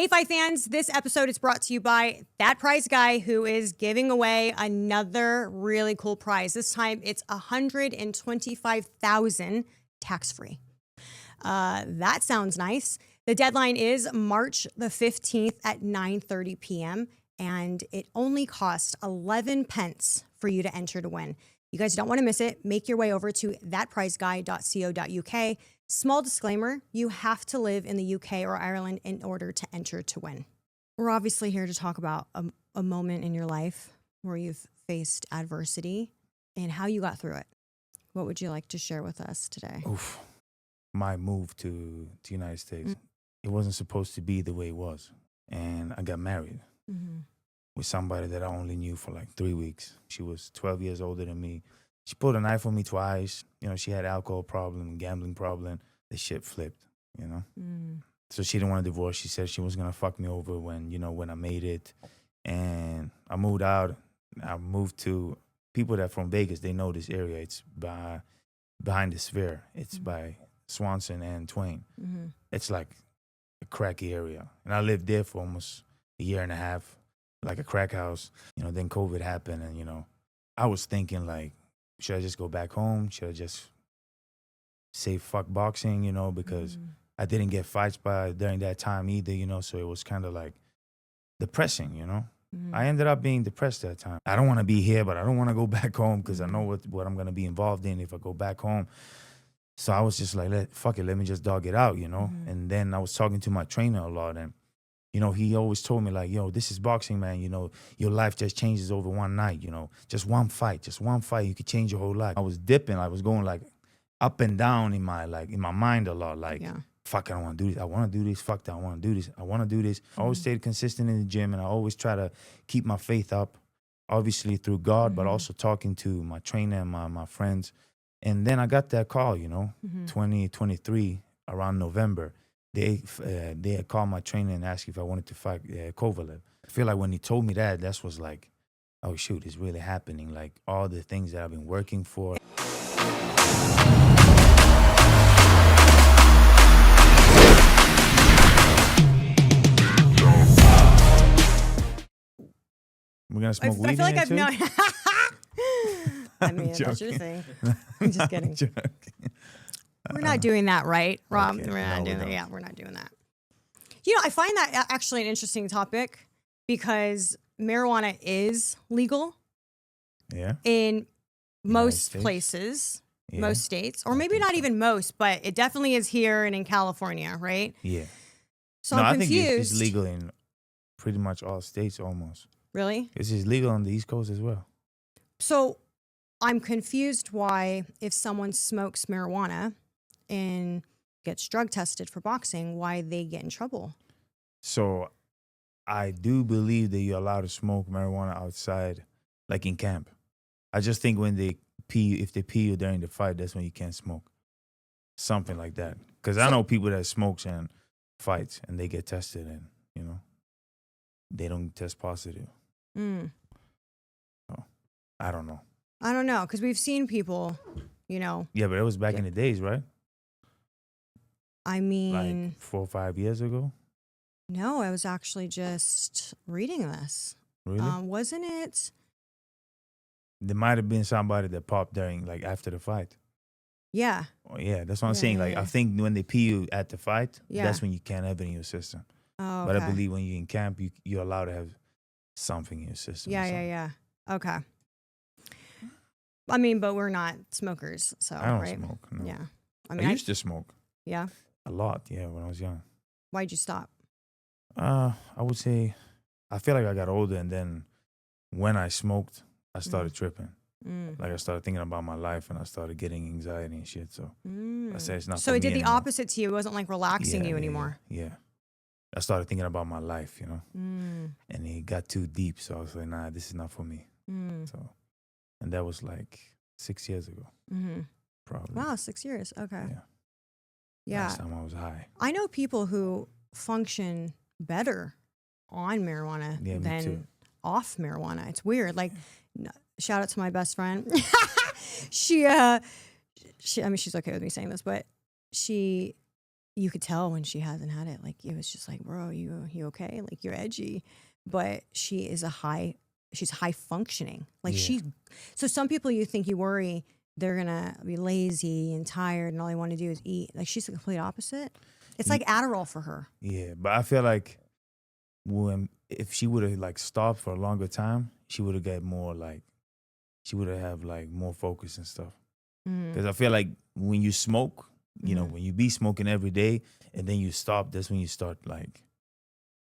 Hey, Fight fans, this episode is brought to you by That Prize Guy, who is giving away another really cool prize. This time it's $125,000 tax-free. That sounds nice. The deadline is March the 15th at 9:30 p.m. and it only costs 11 pence for you to enter to win. You guys don't want to miss it. Make your way over to thatprizeguy.co.uk. Small disclaimer, you have to live in the UK or Ireland in order to enter to win. We're obviously here to talk about a moment in your life where you've faced adversity and how you got through it. What would you like to share with us today? Oof. My move to the United States, it wasn't supposed to be the way it was. And I got married with somebody that I only knew for like 3 weeks. She was 12 years older than me. She pulled a knife on me twice. You know, she had alcohol problem, gambling problem. The shit flipped, you know? So she didn't want a divorce. She said she was going to fuck me over when I made it. And I moved out. I moved to people that from Vegas. They know this area. It's behind the Sphere. It's by Swanson and Twain. It's like a cracky area. And I lived there for almost a year and a half, like a crack house. You know, then COVID happened and, you know, I was thinking like, should I just go back home? Should I just say fuck boxing, you know, because I didn't get fights during that time either, you know, so it was kind of like depressing, you know. I ended up being depressed that time. I don't want to be here, but I don't want to go back home because I know what I'm going to be involved in if I go back home. So I was just like, fuck it, let me just dog it out, you know. And then I was talking to my trainer a lot and, you know, he always told me like, yo, this is boxing, man. You know, your life just changes over one night, you know. Just one fight, you could change your whole life. I was dipping. I was going like up and down in my mind a lot. Like, fuck, I don't want to do this. I want to do this. Fuck that, I want to do this. I want to do this. I always stayed consistent in the gym and I always try to keep my faith up, obviously through God, but also talking to my trainer and my friends. And then I got that call, you know, 2023, around November. They had called my trainer and asked if I wanted to fight Kovalev. I feel like when he told me that was like, oh, shoot, it's really happening. Like all the things that I've been working for. We're going to smoke weed I feel like I've known. too? I mean, that's your thing. I'm just kidding. We're not doing that, right, Rob? Okay. We're not No, doing we that. don't. Yeah, we're not doing that. You know, I find that actually an interesting topic because marijuana is legal Yeah. in most States? places, Yeah. most states, or I maybe think not so. even most, but it definitely is here and in California, right? Yeah. So No, I'm I think confused. it's legal in pretty much all states almost. Really? It's legal on the East Coast as well. So I'm confused why if someone smokes marijuana and gets drug tested for boxing, why they get in trouble. So I do believe that you're allowed to smoke marijuana outside, like in camp. I just think when they if they pee you during the fight, that's when you can't smoke. Something like that. Because I know people that smokes and fights and they get tested and, you know, they don't test positive. So, I don't know. I don't know, because we've seen people, you know. Yeah, but it was back in the days, right? I mean, Like 4 or 5 years ago? no, I was actually just reading this. Really? Wasn't it? There might have been somebody that popped during, like, after the fight. Yeah. Oh, yeah, that's what I'm Yeah, saying. yeah, Like, yeah. I think when they pee you at the fight, Yeah. that's when you can't have it in your system. Oh, But okay. I believe when you're in camp, you're allowed to have something in your system. or Yeah, something. yeah. Okay. I mean, but we're not smokers, so I don't right? smoke. No. Yeah. I I mean, used to smoke yeah. a lot, yeah, when I was young. Why'd you stop? I would say, I feel like I got older, and then when I smoked, I started tripping. Like I started thinking about my life, and I started getting anxiety and shit. So I said it's not. So for it did me the anymore. opposite to you. It wasn't like relaxing you Yeah, anymore. Yeah. I started thinking about my life, you know, and it got too deep. So I was like, nah, this is not for me. So, and that was like 6 years ago, probably. Wow, 6 years. Okay. Yeah. Yeah. Last time I was high. I know people who function better on marijuana Yeah, me than too. off marijuana. It's weird. Like, shout out to my best friend. she, I mean, she's okay with me saying this, but she you could tell when she hasn't had it. Like, it was just like, bro, you okay? Like, you're edgy. But she's high functioning. Like, Yeah. so some people, you think you worry they're gonna be lazy and tired and all they want to do is eat. Like, she's the complete opposite. It's like Adderall for her. Yeah, but I feel like if she would have like stopped for a longer time, she would have got more like, she would have like more focus and stuff. Because I feel like when you smoke, you know, when you be smoking every day and then you stop, that's when you start like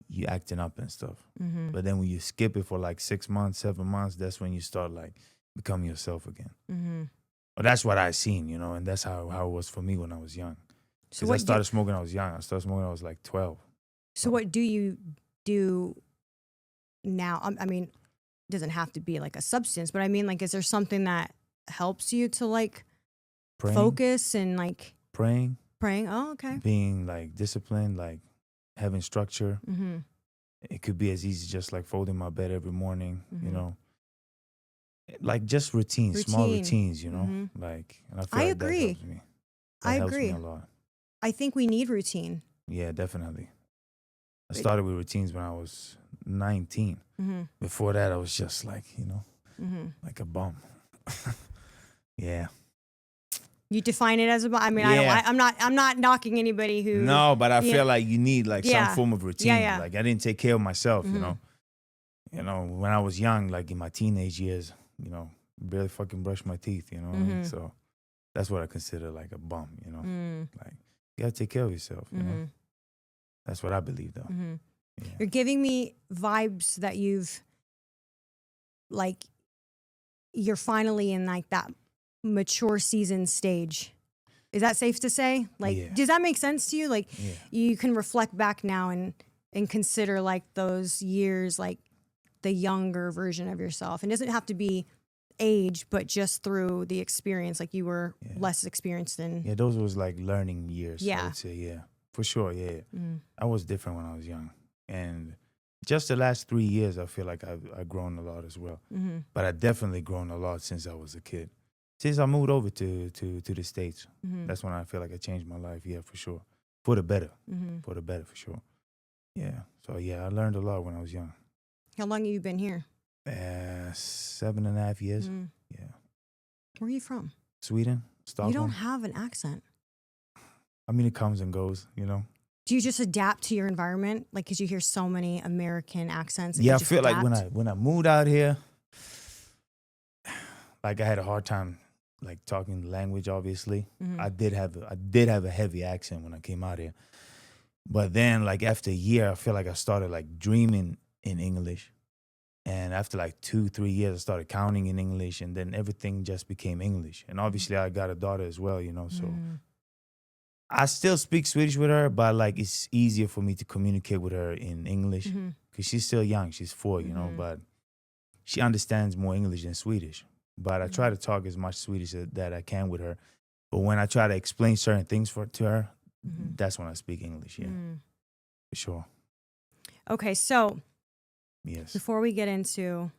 you acting up and stuff. But then when you skip it for like 6 months, 7 months, that's when you start like becoming yourself again. Well, that's what I seen, you know, and that's how it was for me when I was young. Because I started smoking when I was young. I started smoking when I was like 12. So what do you do now? I mean, it doesn't have to be like a substance, but I mean, like, is there something that helps you to like focus and like praying? Oh, okay. Being like disciplined, like having structure. It could be as easy just like folding my bed every morning, you know. Like just routines, small routines, you know. Like, and I feel like agree. that helps me. That helps me a lot. I think we need routine. Yeah, definitely. I started with routines when I was 19. Before that, I was just like, you know, like a bum. Yeah. You define it as a bum? I mean, Yeah. I'm not knocking anybody who. No, but I feel like you need like some form of routine. Yeah. Like I didn't take care of myself, you know. You know, when I was young, like in my teenage years, you know, barely fucking brush my teeth, you know what I mean? So that's what I consider like a bum, you know. Like you gotta take care of yourself, you know. That's what I believe, though. Yeah. You're giving me vibes that you're finally in like that mature season stage. Is that safe to say? Like, does that make sense to you? Like, you can reflect back now and consider like those years, like the younger version of yourself. And it doesn't have to be age, but just through the experience. Like, you were less experienced than. Yeah, those was like learning years. Yeah. I would say, yeah. For sure, yeah. I was different when I was young. And just the last 3 years, I feel like I've grown a lot as well. But I definitely grown a lot since I was a kid. Since I moved over to the States, that's when I feel like I changed my life, yeah, for sure. For the better. For the better, for sure. Yeah. So, yeah, I learned a lot when I was young. How long have you been here? 7.5 years. Yeah. Where are you from? Sweden, Stockholm. You don't have an accent. I mean, it comes and goes, you know. Do you just adapt to your environment? Like, because you hear so many American accents. Yeah, I feel like when I moved out here, like I had a hard time like talking the language. Obviously, I did have a heavy accent when I came out here. But then, like after a year, I feel like I started like dreaming in English, and after like 2-3 years, I started counting in English, and then everything just became English. And obviously, I got a daughter as well, you know, so. I still speak Swedish with her, but like it's easier for me to communicate with her in English because she's still young. She's 4, you know, but she understands more English than Swedish. But I try to talk as much Swedish that I can with her. But when I try to explain certain things to her, that's when I speak English, yeah, for sure. Okay, so yes, before we get into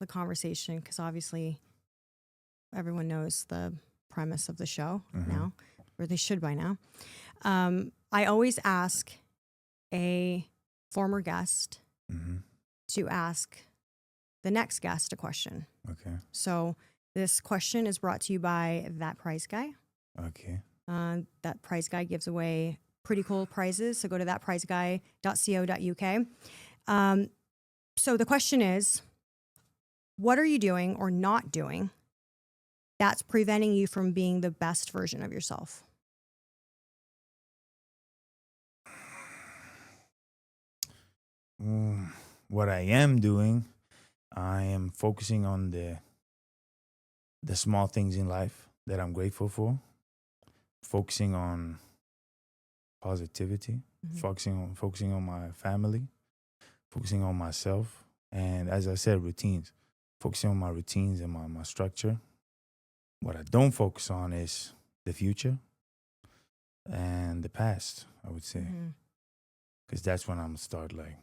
the conversation, because obviously everyone knows the premise of the show now. Or they should by now. I always ask a former guest to ask the next guest a question. Okay. So this question is brought to you by That Prize Guy. Okay. That Prize Guy gives away pretty cool prizes. So go to thatprizeguy.co.uk. So the question is, what are you doing or not doing that's preventing you from being the best version of yourself? What I am doing, I am focusing on the small things in life that I'm grateful for, focusing on positivity, focusing on my family, focusing on myself, and as I said, routines, focusing on my routines and my structure. What I don't focus on is the future and the past, I would say, because that's when I'm gonna start like.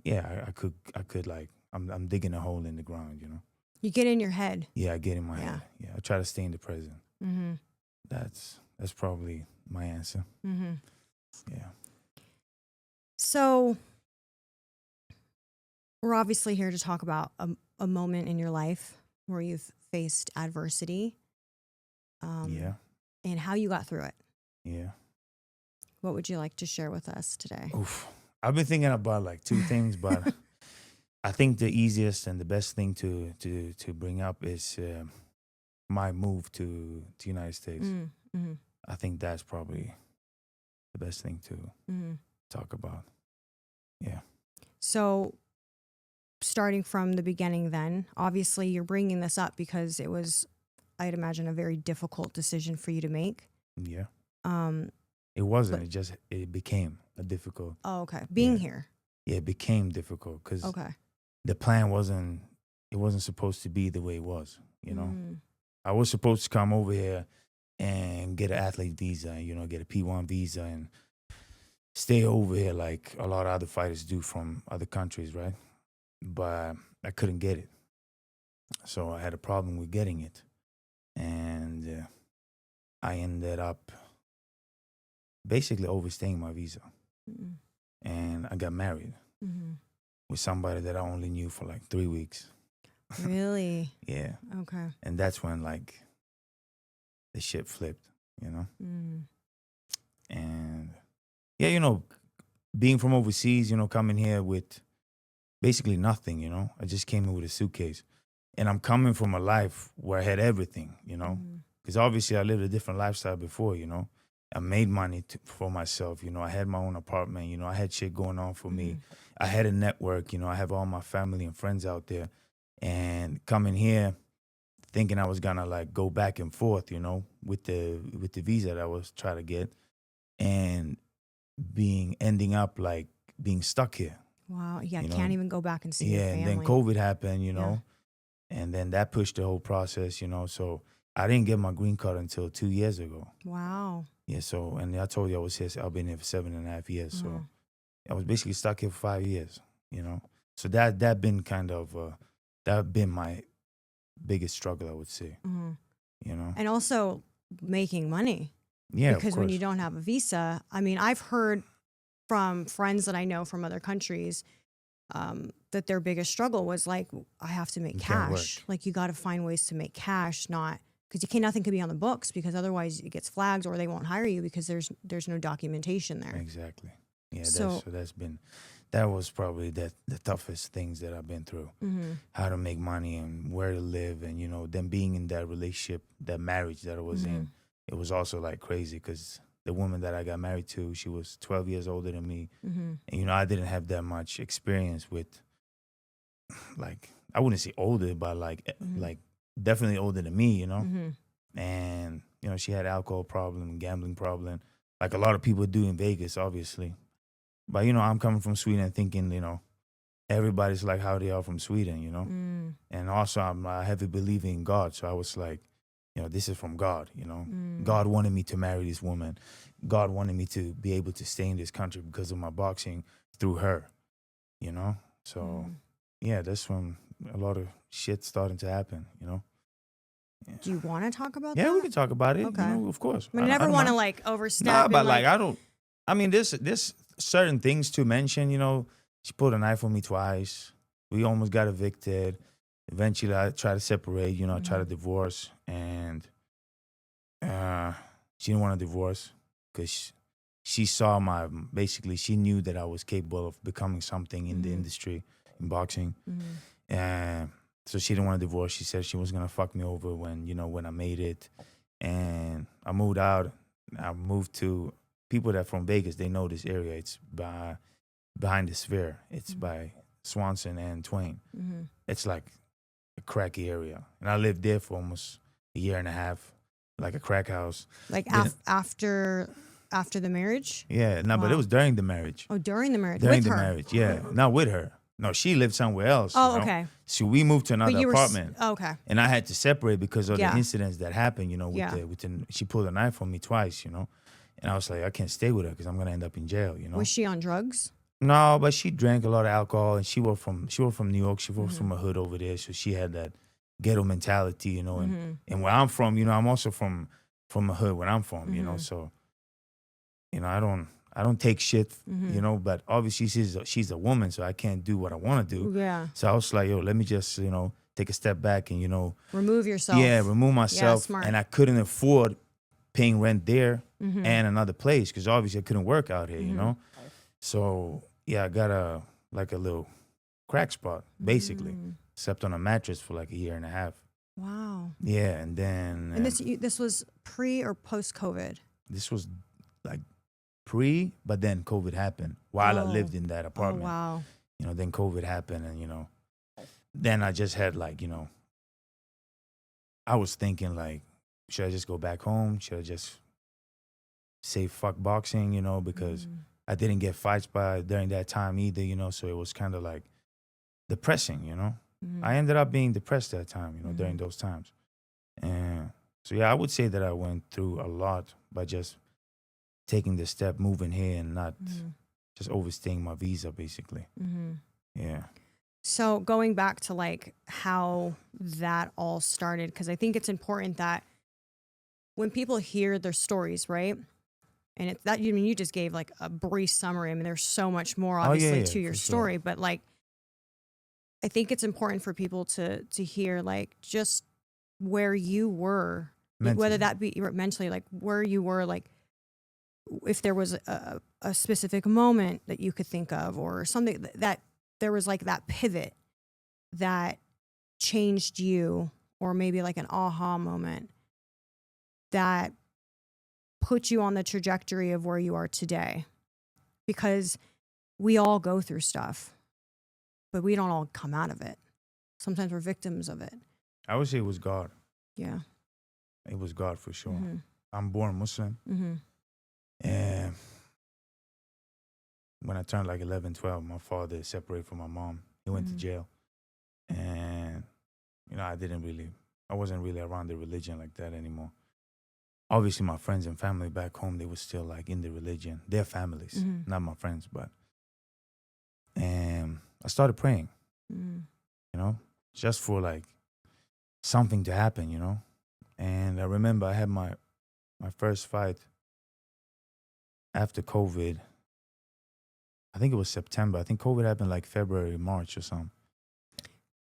Yeah, I could like, I'm digging a hole in the ground, you know. You get in your head. Yeah, I get in my head. Yeah, I try to stay in the present. That's probably my answer. Mm-hmm. Yeah. So we're obviously here to talk about a moment in your life where you've faced adversity, Yeah. and how you got through it. Yeah. What would you like to share with us today? Oof. I've been thinking about like two things, but I think the easiest and the best thing to bring up is my move to the United States. Mm-hmm. I think that's probably the best thing to talk about. Yeah. So starting from the beginning then, obviously you're bringing this up because it was, I'd imagine, a very difficult decision for you to make. Yeah. Um, It wasn't. It became a difficult. oh, okay. Being Yeah. here. Yeah, it became difficult because Okay. the plan wasn't. It wasn't supposed to be the way it was. You know, Mm. I was supposed to come over here and get an athlete visa. You know, get a P1 visa and stay over here like a lot of other fighters do from other countries, right? But I couldn't get it, so I had a problem with getting it, and I ended up basically overstaying my visa, Mm. and I got married Mm-hmm. with somebody that I only knew for like 3 weeks. Really? Yeah. Okay. And that's when like the shit flipped, you know? Mm. And yeah, you know, being from overseas, you know, coming here with basically nothing, you know? I just came in with a suitcase. And I'm coming from a life where I had everything, you know? Mm. Because obviously I lived a different lifestyle before, you know? I made money for myself, you know? I had my own apartment, you know? I had shit going on for me. I had a network, you know? I have all my family and friends out there. And coming here, thinking I was gonna like go back and forth, you know, with the visa that I was trying to get, and ending up like being stuck here. Wow. Yeah. You know? Can't even go back and see your Yeah, family. and then COVID happened, you Yeah. know, and then that pushed the whole process, you know. So I didn't get my green card until 2 years ago. Wow. Yeah, so and I told you I was here. I've been here for 7.5 years, so Mhm. I was basically stuck here for 5 years, you know. So that been kind of that been my biggest struggle, I would say, Mm-hmm. you know. And also making money. Yeah, of Because when you course. don't have a visa, I mean, I've heard from friends that I know from other countries that their biggest struggle was like, I have to make You can't cash. work. Like you got to find ways to make cash, not because you can't. Nothing can be on the books because otherwise it gets flagged or they won't hire you because there's no documentation there. Exactly. Yeah, So- that was probably the toughest things that I've been through. Mm-hmm. How to make money and where to live, and you know, then being in that relationship, that marriage that I was in, it was also like crazy because the woman that I got married to, she was 12 years older than me, Mm-hmm. and you know, I didn't have that much experience with, like, I wouldn't say older, but like definitely older than me, you know. Mm-hmm. And you know, she had alcohol problem, gambling problem, like a lot of people do in Vegas, obviously. But you know, I'm coming from Sweden thinking, you know, everybody's like how they are from Sweden, you know. Mm. And also, I'm a heavy believer in God, so I was like, you know, this is from God, you know. Mm. God wanted me to marry this woman. God wanted me to be able to stay in this country because of my boxing through her, you know. So yeah, that's when a lot of shit starting to happen, you know. Yeah. Do you want to talk about Yeah, that? we can talk about it. Okay. You know, of course. I mean, I never don't want to mind. like overstep. Nah, and, but like I don't. I mean, there's certain things to mention. You know, she pulled a knife on me twice. We almost got evicted. Eventually, I tried to separate. You know, I tried to divorce, and she didn't want to divorce because she saw basically she knew that I was capable of becoming something in the industry in boxing, and so she didn't want to divorce. She said she was gonna fuck me over when I made it, and I moved out. I moved to people that from Vegas. They know this area. It's behind the Sphere. It's by Swanson and Twain. It's like a cracky area, and I lived there for almost a year and a half, like a crack house. Like after the marriage? Yeah, no, but it was during the marriage. Oh, during the marriage. During With the her? marriage, yeah, not with her. No, she lived somewhere else. Oh, you know? okay. So we moved to another apartment. Okay. And I had to separate because of Yeah. the incidents that happened, you know, Yeah. she pulled a knife on me twice, you know. And I was like, I can't stay with her because I'm gonna end up in jail, you know. Was she on drugs? No, but she drank a lot of alcohol, and she was from New York. She was from a hood over there, so she had that ghetto mentality, you know. And where I'm from, you know, I'm also from from a hood where I'm from, you know. So, you know, I don't take shit, you know. But obviously she's a woman, so I can't do what I want to do. Yeah. So I was like, yo, let me just, you know, take a step back and, you know, Remove yourself. yeah, remove myself. Smart. And I couldn't afford paying rent there and another place because obviously I couldn't work out here, you know. So yeah, I got a little crack spot basically. Slept on a mattress for like a year and a half. Wow. Yeah, and then And this was pre or post COVID? This was like pre, but then COVID happened while I lived in that apartment. Oh, wow. You know, then COVID happened, and you know, then I just had like, you know, I was thinking like, should I just go back home? Should I just say fuck boxing? You know, because I didn't get fights during that time either. You know, so it was kind of like depressing. You know, I ended up being depressed that time. You know, during those times, and so yeah, I would say that I went through a lot by just taking the step, moving here, and not just overstaying my visa, basically. Yeah. So going back to like how that all started, because I think it's important that when people hear their stories, right? And it's that, I mean, you just gave like a brief summary. I mean, there's so much more obviously to your story, but like, I think it's important for people to hear like just where you were, mentally. Whether that be mentally, like where you were, like if there was a specific moment that you could think of or something that there was like that pivot that changed you, or maybe like an aha moment that put you on the trajectory of where you are today. Because we all go through stuff, but we don't all come out of it. Sometimes we're victims of it. I would say it was God. Yeah. It was God for sure. I'm born Muslim. And when I turned like 11, 12, my father separated from my mom. He went to jail. And, you know, I wasn't really around the religion like that anymore. Obviously, my friends and family back home, they were still like in the religion. Their families, not my friends, and I started praying, you know, just for like something to happen, you know. And I remember I had my first fight after COVID. I think it was September. I think COVID happened like February, March or something.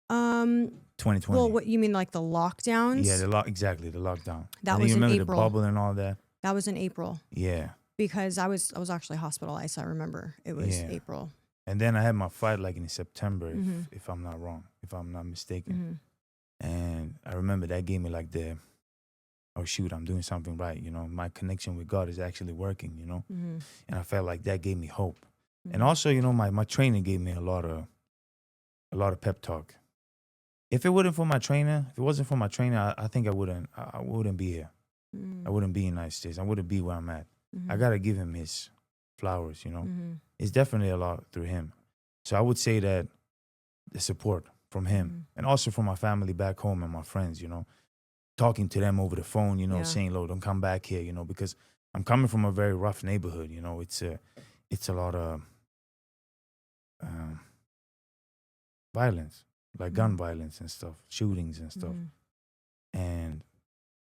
2020. Well, what you mean, like the lockdowns? Yeah, exactly the lockdown. That was in April. The bubble and all that. That was in April. Yeah. Because I was actually hospitalized. I remember it was April. And then I had my fight like in September, if I'm not wrong, if I'm not mistaken. And I remember that gave me like oh shoot, I'm doing something right. You know, my connection with God is actually working. You know, and I felt like that gave me hope. And also, you know, my training gave me a lot of pep talk. If it wasn't for my trainer, I think I wouldn't be here. I wouldn't be in the United States. I wouldn't be where I'm at. I gotta give him his flowers, you know. It's definitely a lot through him. So I would say that the support from him and also from my family back home and my friends, you know, talking to them over the phone, you know, saying, "Look, don't come back here," you know, because I'm coming from a very rough neighborhood, you know. It's a lot of violence, like gun violence and stuff, shootings and stuff. And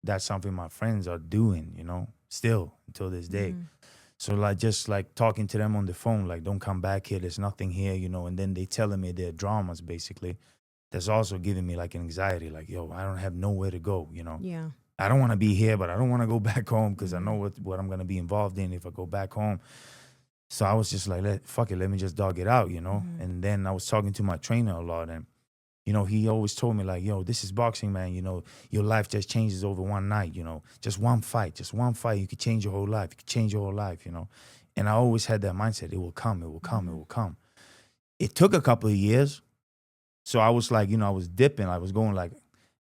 that's something my friends are doing, you know, still until this day. So like just like talking to them on the phone, like, don't come back here, there's nothing here, you know, and then they telling me their dramas basically. That's also giving me like an anxiety, like, yo, I don't have nowhere to go, you know. Yeah. I don't want to be here, but I don't want to go back home because I know what I'm going to be involved in if I go back home. So I was just like, fuck it, let me just dog it out, you know. And then I was talking to my trainer a lot, and you know, he always told me like, yo, this is boxing, man. You know, your life just changes over one night, you know. Just one fight, you could change your whole life. You could change your whole life, you know. And I always had that mindset, it will come, it will come, it will come. It took a couple of years. So I was like, you know, I was dipping. I was going like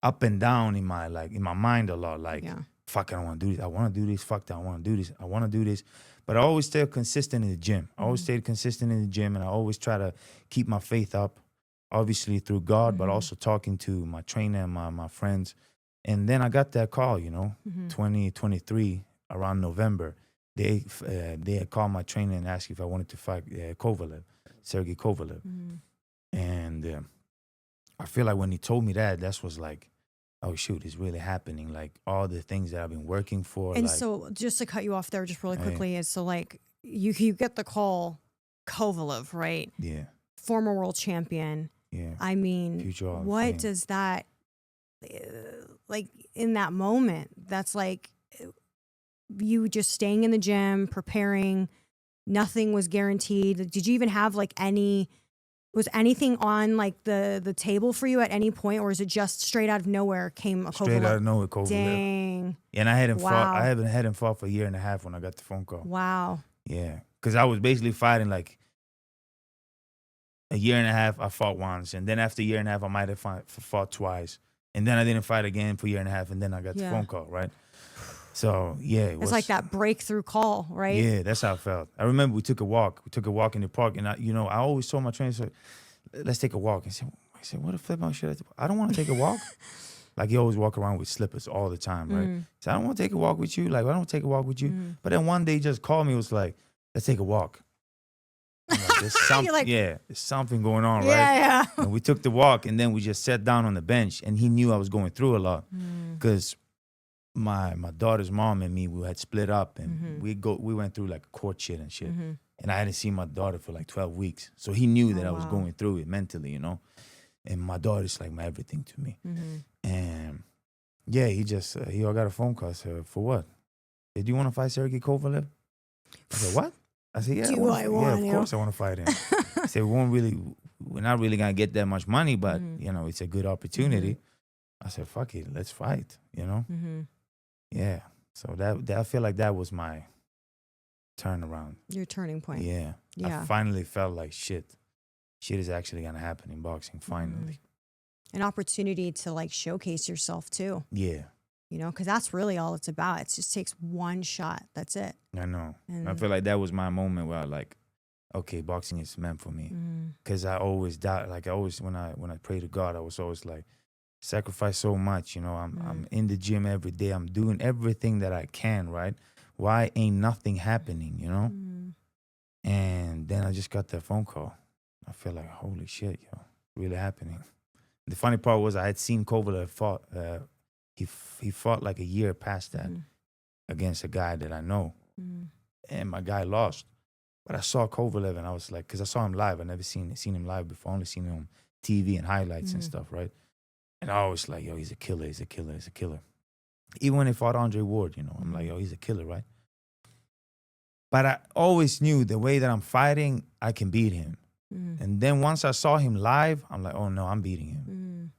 up and down in my mind a lot. Like, fuck, I don't want to do this. I want to do this. Fuck that, I want to do this. I want to do this. But I always stayed consistent in the gym. I always stayed consistent in the gym, and I always try to keep my faith up. Obviously through God, but also talking to my trainer and my friends. And then I got that call, you know, 2023, around November. They had called my trainer and asked if I wanted to fight Kovalev, Sergey Kovalev. And I feel like when he told me that was like oh shoot, it's really happening. Like all the things that I've been working for. And like, so just to cut you off there just really Hey. quickly is so like you get the call, Kovalev, right? yeah, Former world champion. yeah. I mean, Future Hall of what Fame. does that like in that moment? That's like you just staying in the gym, preparing. Nothing was guaranteed. Did you even have like was anything on like the table for you at any point, or is it just straight out of nowhere came a Straight out of nowhere, Kovalev. Dang. And I hadn't fought. Wow. I haven't had him fought for a year and a half when I got the phone call. Wow. Yeah, because I was basically fighting like a year and a half. I fought once, and then after a year and a half, I might have fought twice, and then I didn't fight again for a year and a half, and then I got the phone call, right? So yeah, It's like that breakthrough call, right? Yeah, that's how I felt. I remember we took a walk. We took a walk in the park, and I always told my trainer, so, let's take a walk. I said, what the flip out should I do? I don't want to take a walk. Like he always walk around with slippers all the time, right? So I don't want to take a walk with you. Like I don't take a walk with you. But then one day he just called me. It was like, let's take a walk. I'm like, there's something going on, right? Yeah. And we took the walk, and then we just sat down on the bench, and he knew I was going through a lot because my daughter's mom and me, we had split up, and we went through like court shit and shit. And I hadn't seen my daughter for like 12 weeks. So he knew that I was going through it mentally, And my daughter's like my everything to me. And yeah, he got a phone call. I said, for what? He said, do you want to fight Sergey Kovalev? I said, what? I said, yeah, of course I want to fight him. I said, we're not really going to get that much money, but it's a good opportunity. I said, fuck it, let's fight, Yeah. So that I feel like that was my turnaround. Your turning point. Yeah. I finally felt like shit is actually going to happen in boxing, finally. An opportunity to like showcase yourself too. Yeah. Because that's really all it's about. It just takes one shot. That's it. I know. And I feel like that was my moment where I like, okay, boxing is meant for me. Because I always doubt, like when I pray to God, I was always like, sacrifice so much, I'm in the gym every day. I'm doing everything that I can, right? Why ain't nothing happening, And then I just got that phone call. I feel like, holy shit, really happening. The funny part was I had seen Kovalev fought. He fought like a year past that against a guy that I know. And my guy lost. But I saw Kovalev and I was like, because I saw him live. I never seen him live before. Only seen him on TV and highlights and stuff, right? And I was like, yo, he's a killer, he's a killer, he's a killer. Even when he fought Andre Ward, I'm like, yo, he's a killer, right? But I always knew the way that I'm fighting, I can beat him. And then once I saw him live, I'm like, oh no, I'm beating him.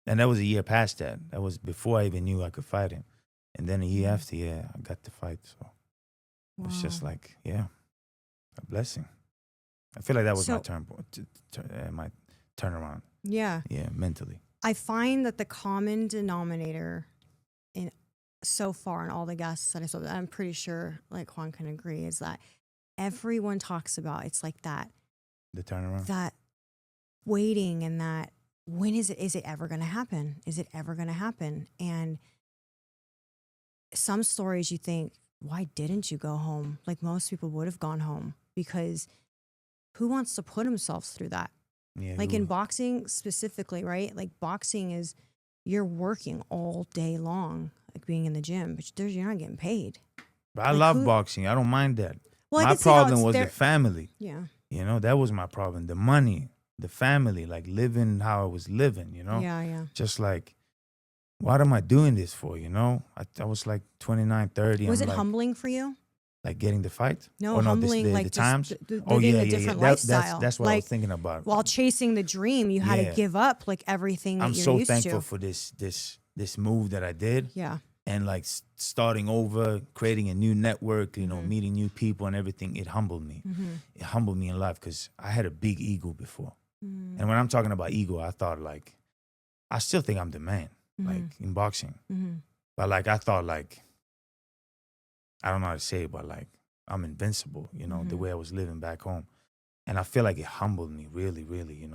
And that was a year past that. That was before I even knew I could fight him. And then a year after, I got the fight. So it was just like, a blessing. I feel like that was my turnaround. Yeah. Yeah, mentally. I find that the common denominator in so far in all the guests that I saw, I'm pretty sure like Juan can agree, is that everyone talks about it's like that. The turnaround? That waiting and that when is it ever going to happen? Is it ever going to happen? And some stories you think, why didn't you go home? Like most people would have gone home because who wants to put themselves through that? Yeah, like in boxing specifically, right? Like boxing is, you're working all day long, like being in the gym, but you're not getting paid. But I love boxing. I don't mind that. Well, my problem was the family. Yeah. That was my problem. The money, the family, like living how I was living, Yeah. Just like, what am I doing this for, I was like 29, 30. Was it humbling for you? Like getting the fight? No, humbling, the like times? living a different lifestyle. That's what I was thinking about. While chasing the dream, you had to give up like everything that you're used to. I'm so thankful for this move that I did. Yeah. And like starting over, creating a new network, meeting new people and everything. It humbled me. It humbled me in life because I had a big ego before. And when I'm talking about ego, I thought like, I still think I'm the man, like in boxing. But like, I thought like, I don't know how to say it, but like, I'm invincible, the way I was living back home. And I feel like it humbled me really, really,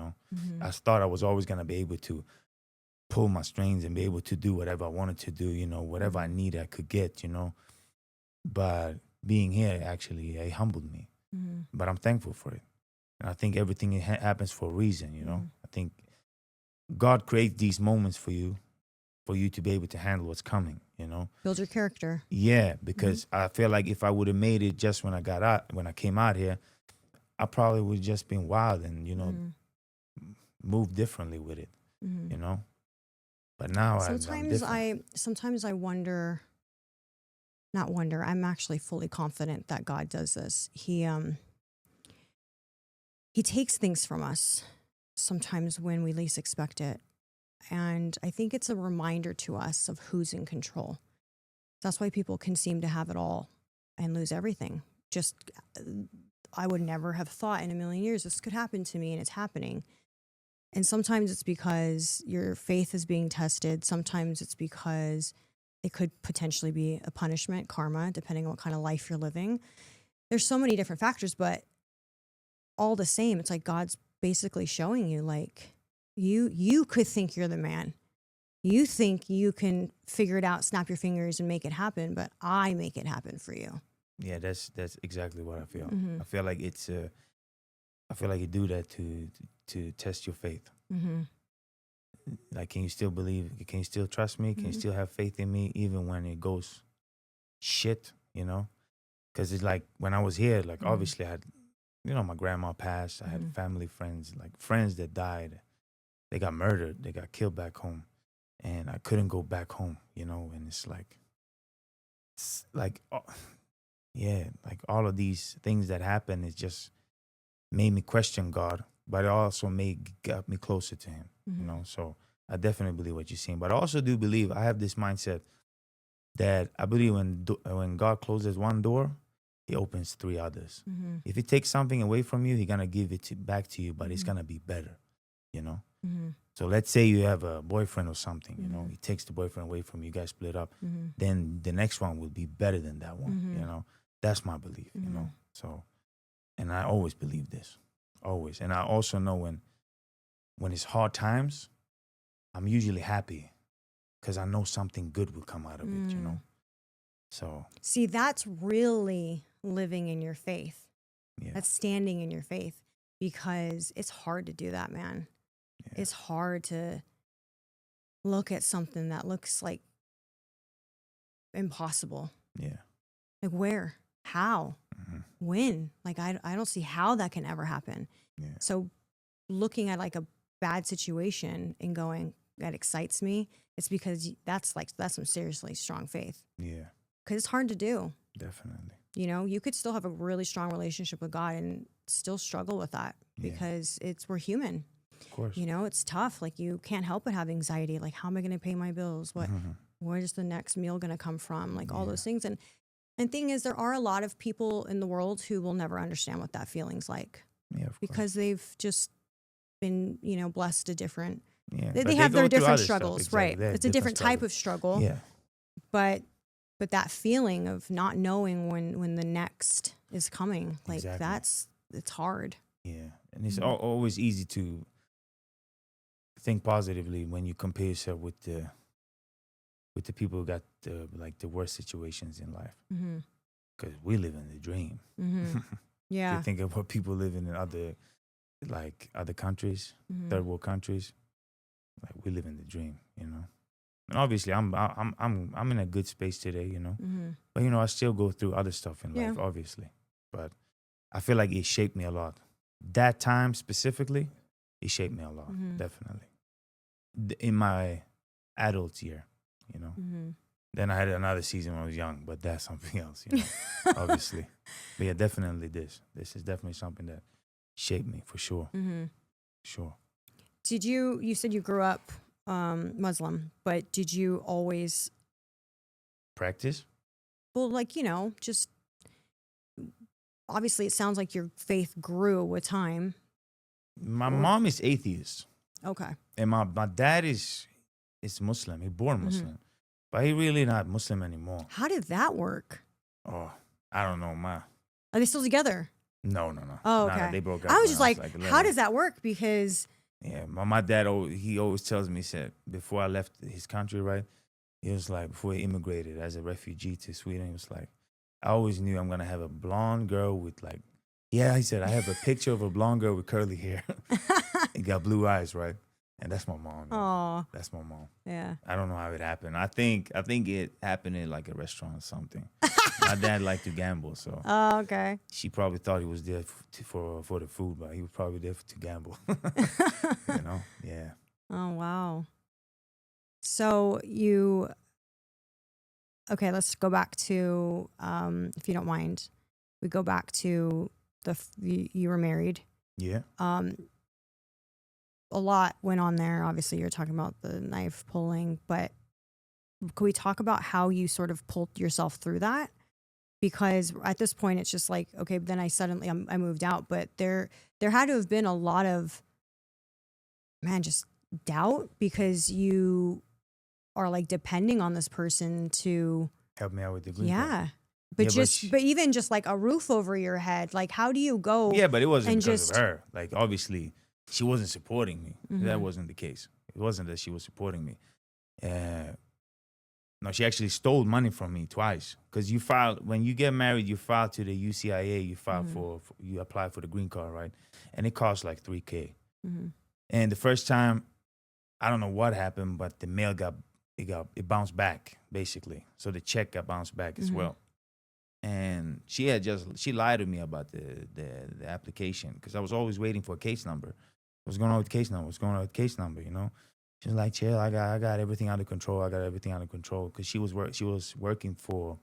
I thought I was always going to be able to pull my strings and be able to do whatever I wanted to do, whatever I needed, I could get, But being here, actually, it humbled me. But I'm thankful for it. And I think everything happens for a reason, I think God creates these moments for you for you to be able to handle what's coming, you know? Build your character. Yeah, because I feel like if I would have made it just when I came out here, I probably would have just been wild and, you know, move differently with it, you know? But now I'm different. Sometimes I wonder, not wonder, I'm actually fully confident that God does this. He takes things from us sometimes when we least expect it. And I think it's a reminder to us of who's in control. That's why people can seem to have it all and lose everything. Just, I would never have thought in a million years this could happen to me, and it's happening. And sometimes it's because your faith is being tested. Sometimes it's because it could potentially be a punishment, karma, depending on what kind of life you're living. There's so many different factors, but all the same, it's like God's basically showing you, like, you could think you're the man. You think you can figure it out, snap your fingers and make it happen, but I make it happen for you. Yeah, that's exactly what I feel. I feel like I feel like you do that to test your faith. Like, can you still believe? Can you still trust me? Can you still have faith in me even when it goes shit, you know? Because it's like when I was here, like obviously I had, you know, my grandma passed. I had family, friends, like friends that died. They got murdered. They got killed back home. And I couldn't go back home, you know? And it's like yeah, like all of these things that happened, it just made me question God, but it also got me closer to him, you know? So I definitely believe what you're saying. But I also do believe, I have this mindset that I believe when God closes one door, he opens three others. If he takes something away from you, he's going to give it back to you, but it's going to be better, you know? So let's say you have a boyfriend or something, you know, he takes the boyfriend away from you, you guys split up, then the next one will be better than that one, you know? That's my belief, you know? So, and I always believe this, always. And I also know when it's hard times, I'm usually happy because I know something good will come out of it, you know? So. See, that's really living in your faith. Yeah. That's standing in your faith, because it's hard to do that, man. Yeah. It's hard to look at something that looks like impossible. Yeah. Like where? How? When? Like I don't see how that can ever happen. Yeah. So looking at like a bad situation and going, that excites me, it's because that's some seriously strong faith. Yeah. Because it's hard to do. Definitely. You know, you could still have a really strong relationship with God and still struggle with that because we're human. Of course. You know, it's tough. Like you can't help but have anxiety. Like, how am I going to pay my bills? Where's the next meal going to come from? Like all those things. And thing is, there are a lot of people in the world who will never understand what that feeling's like. Yeah, of course. Because they've just been, you know, blessed a different. Yeah, they have their different struggles, exactly. Right? It's a different type of struggle. Yeah. But that feeling of not knowing when the next is coming, like it's hard. Yeah, and it's always easy to think positively when you compare yourself with the people who got the worst situations in life. Because we live in the dream. Yeah. You think of what people living in other countries, third world countries. Like we live in the dream, you know. And obviously, I'm in a good space today, you know. But you know, I still go through other stuff in life, obviously. But I feel like it shaped me a lot. That time specifically, it shaped me a lot, definitely. In my adult year, you know. Then I had another season when I was young, but that's something else, you know. Obviously, but yeah, definitely this is definitely something that shaped me for sure. Sure. Did you said you grew up Muslim, but did you always practice? Well, like, you know, just obviously it sounds like your faith grew with time. My mom is atheist. Okay. And my dad is Muslim. He born Muslim. But he really not Muslim anymore. How did that work? Oh, I don't know. Are they still together? No. Oh, okay. Nah, they broke up. I was just like how does that work? Because yeah, my dad, he always tells me, he said, before I left his country, right? He was like, before he immigrated as a refugee to Sweden, he was like, I always knew I'm going to have a blonde girl with like, he said, I have a picture of a blonde girl with curly hair. He got blue eyes, right? And that's my mom. Oh, That's my mom. yeah. I don't know how it happened. I think it happened in like a restaurant or something. My dad liked to gamble, so Oh, okay. she probably thought he was there for the food, but he was probably there to gamble. Yeah. Oh, wow. So okay, let's go back to, if you don't mind, we go back to you were married. Yeah. A lot went on there. Obviously, you're talking about the knife pulling, but can we talk about how you sort of pulled yourself through that? Because at this point, it's just like, okay, then I moved out, but there had to have been a lot of, just doubt, because you are like depending on this person to help me out with the green card. Yeah. But Yeah, but even just like a roof over your head, like how do you go? Yeah, but it wasn't because of her. Like obviously, she wasn't supporting me. That wasn't the case. It wasn't that she was supporting me. No, she actually stole money from me twice. Because when you get married, you file to the UCIA. You file you apply for the green card, right? And it costs like $3,000. And the first time, I don't know what happened, but the mail it bounced back basically. So the check got bounced back as well. And she lied to me about the application, because I was always waiting for a case number. What's going on with the case number? What's going on with the case number? You know, she was like, "Chill, I got everything under control. I got everything under control." Because she was working for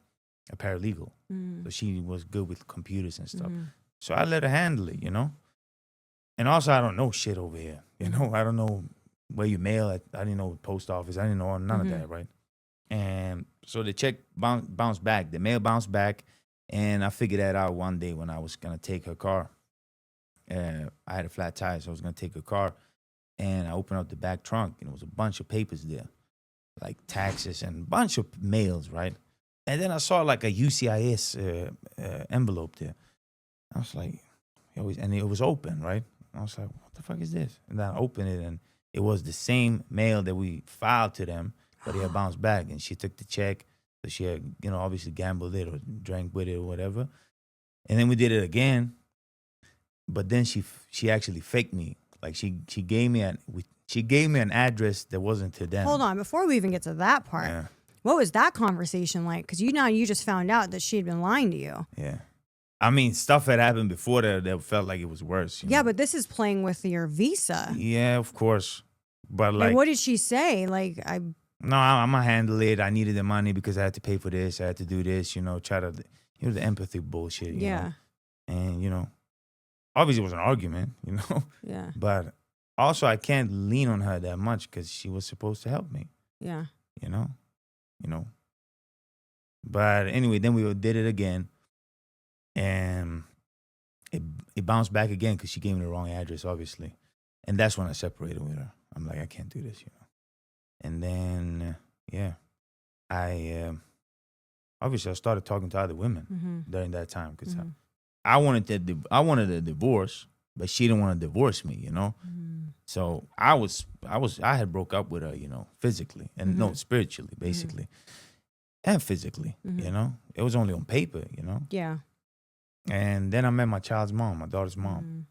a paralegal, so she was good with computers and stuff. So I let her handle it, you know. And also, I don't know shit over here, you know. I don't know where you mail it. I didn't know post office. I didn't know none of that, right? And so the check bounced back. The mail bounced back, and I figured that out one day when I was gonna take her car. I had a flat tire, so I was gonna take her car, and I opened up the back trunk, and there was a bunch of papers there, like taxes and a bunch of mails, right? And then I saw like a UCIS envelope there. I was like, and it was open, right? I was like, what the fuck is this? And then I opened it, and it was the same mail that we filed to them, but it had bounced back. And she took the check, so she had, obviously gambled it or drank with it or whatever. And then we did it again. But then she actually faked me. Like she gave me an address that wasn't to them. Hold on, before we even get to that part, what was that conversation like? Because you just found out that she had been lying to you. Yeah, I mean, stuff had happened before that felt like it was worse. You know? But this is playing with your visa. Yeah, of course. But like what did she say? Like No, I'm gonna handle it. I needed the money because I had to pay for this. I had to do this. Try to the empathy bullshit. You know? And obviously, it was an argument, Yeah. But also, I can't lean on her that much because she was supposed to help me. Yeah. But anyway, then we did it again, and it bounced back again because she gave me the wrong address, obviously. And that's when I separated with her. I'm like, I can't do this, And then, obviously I started talking to other women during that time because I wanted a divorce, but she didn't want to divorce me, So I had broke up with her, physically and no, spiritually, basically, and physically, It was only on paper, Yeah. And then I met my child's mom, my daughter's mom,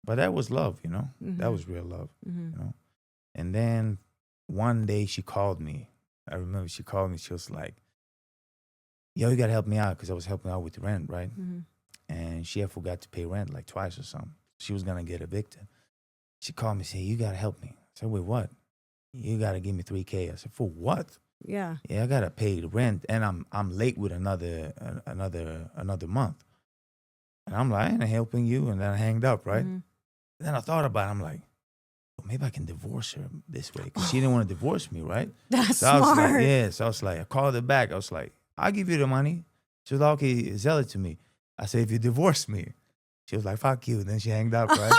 but that was love, That was real love, And then one day she called me. I remember she called me. She was like, "Yo, you gotta help me out," because I was helping out with the rent, right? And she had forgot to pay rent like twice or something. She was gonna get evicted. She called me and said, "You gotta help me." I said, "Wait, what?" "You gotta give me $3,000. I said, "For what?" Yeah. "Yeah, I gotta pay the rent, and I'm late with another month." And I'm like, "I ain't helping you." And then I hanged up, right? Then I thought about it. I'm like, well, maybe I can divorce her this way because she didn't want to divorce me, right? That's so smart. I was like, So I was like, I called her back. I was like, "I'll give you the money." She was like, "Okay, sell it to me." I said, "If you divorce me." She was like, "Fuck you." And then she hanged up, right?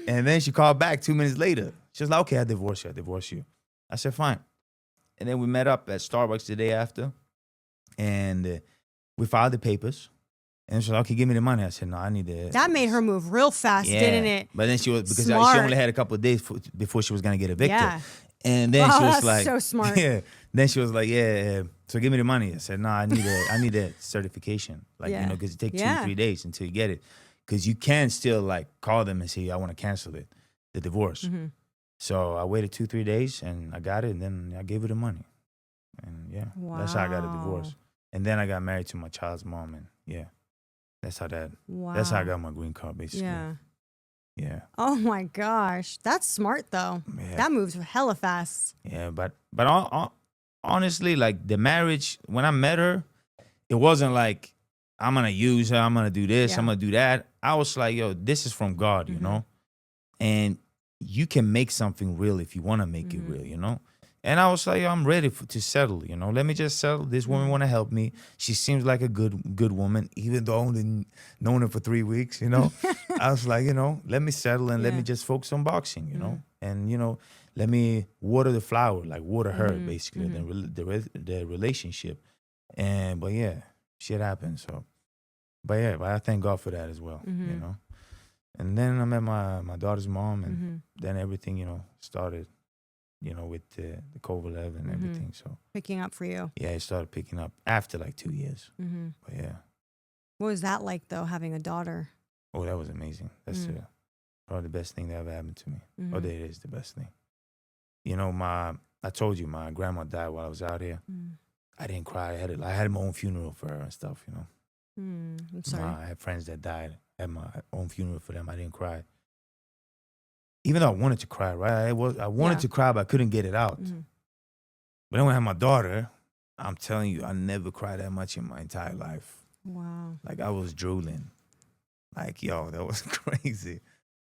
And then she called back 2 minutes later. She was like, "Okay, I divorce you. I said, "Fine." And then we met up at Starbucks the day after, and we filed the papers. And she was like, "Okay, give me the money." I said, "No, I need it." That made her move real fast, didn't it? But then she Smart. she only had a couple of days before she was gonna get evicted. Yeah. And then she was that's like, so smart. Yeah. Then she was like, "Yeah, so give me the money." I said, "No, I need a certification, because it takes 2-3 days until you get it, because you can still like call them and say, I want to cancel it, the divorce." So I waited 2-3 days and I got it, and then I gave her the money. And yeah, that's how I got a divorce. And then I got married to my child's mom, and yeah, that's how I got my green card, basically. Yeah. Oh my gosh, that's smart though. Yeah. That moves hella fast. Yeah, but honestly, like the marriage, when I met her, it wasn't like I'm gonna use her, I'm gonna do this, I'm gonna do that. I was like, yo, this is from God, you know, and you can make something real if you want to make it real, you know. And I was like, yo, I'm ready to settle, you know. Let me just settle. This woman want to help me. She seems like a good woman, even though I only known her for 3 weeks, you know. I was like, you know, let me settle and let me just focus on boxing, you know. And, you know, let me water the flower, like water her, basically, the relationship. But yeah, shit happens. So, but I thank God for that as well, you know. And then I met my daughter's mom, and then everything, you know, started, you know, with the Kovalev and everything. So picking up for you. Yeah, it started picking up after like 2 years. But yeah. What was that like though, having a daughter? Oh, that was amazing. That's probably the best thing that ever happened to me. Oh, that is the best thing. You know, I told you my grandma died while I was out here. I didn't cry. I had my own funeral for her and stuff, you know. I'm sorry. I had friends that died. I had my own funeral for them. I didn't cry. Even though I wanted to cry, right? I wanted to cry, but I couldn't get it out. But then when I had my daughter, I'm telling you, I never cried that much in my entire life. Wow. Like I was drooling. Like, yo, that was crazy.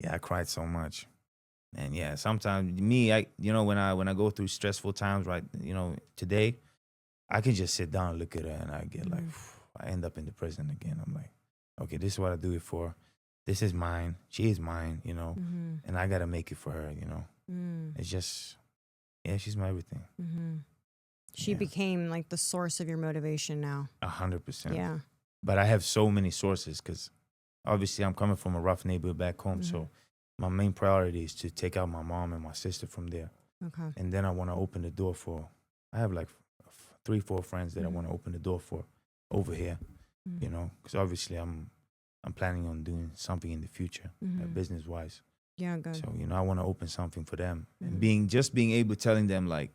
Yeah, I cried so much. And yeah, sometimes you know, when I go through stressful times, right, you know, today, I can just sit down and look at her and I get like, I end up in the prison again. I'm like, okay, this is what I do it for. This is mine. She is mine, you know, and I got to make it for her, you know. It's just, yeah, she's my everything. She became like the source of your motivation now. 100%. Yeah. But I have so many sources because obviously I'm coming from a rough neighborhood back home. So my main priority is to take out my mom and my sister from there. Okay. And then I want to open the door I have like 3-4 friends that I want to open the door for over here, you know, because obviously I'm planning on doing something in the future, business-wise. Yeah, good. So, you know, I want to open something for them. And being able to telling them, like,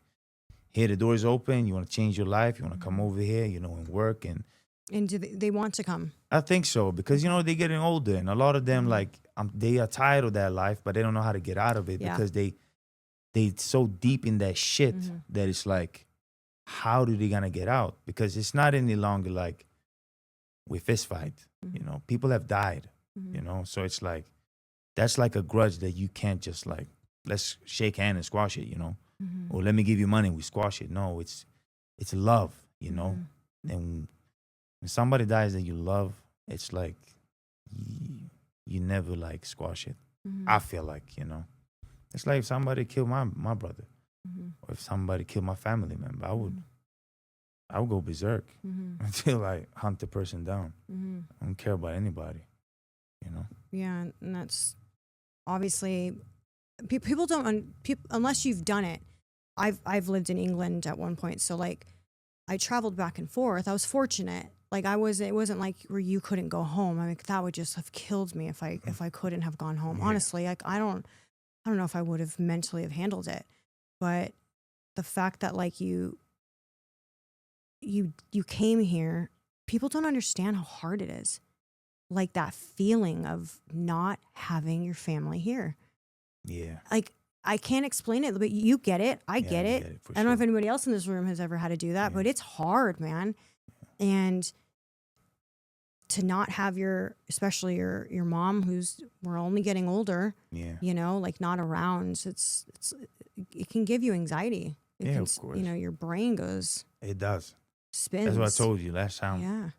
hey, the door is open. You want to change your life. You want to come over here, you know, and work. And do they want to come? I think so because, you know, they're getting older. And a lot of them, like, they are tired of that life, but they don't know how to get out of it because they so deep in that shit that it's like, how do they going to get out? Because it's not any longer like we fist fight. You know, people have died, you know, so it's like, that's like a grudge that you can't just like, let's shake hands and squash it, you know, or let me give you money, we squash it. No, it's love, you know, and when somebody dies that you love, it's like, you never like squash it. I feel like, you know, it's like if somebody killed my brother or if somebody killed my family member, I would go berserk until I hunt the person down. I don't care about anybody, you know? Yeah, and that's obviously, people don't, unless you've done it. I've lived in England at one point, so like I traveled back and forth. I was fortunate. Like it wasn't like where you couldn't go home. I mean, that would just have killed me if I couldn't have gone home. Yeah. Honestly, like I don't know if I would have mentally have handled it. But the fact that like you came here, people don't understand how hard it is. Like that feeling of not having your family here. Yeah. Like I can't explain it, but you get it. I get it. I don't know if anybody else in this room has ever had to do that, but it's hard, man. And to not have especially your mom, we're only getting older, you know, like not around. It can give you anxiety. Of course. You know, your brain goes. It does. Spins. That's what I told you last time. Yeah.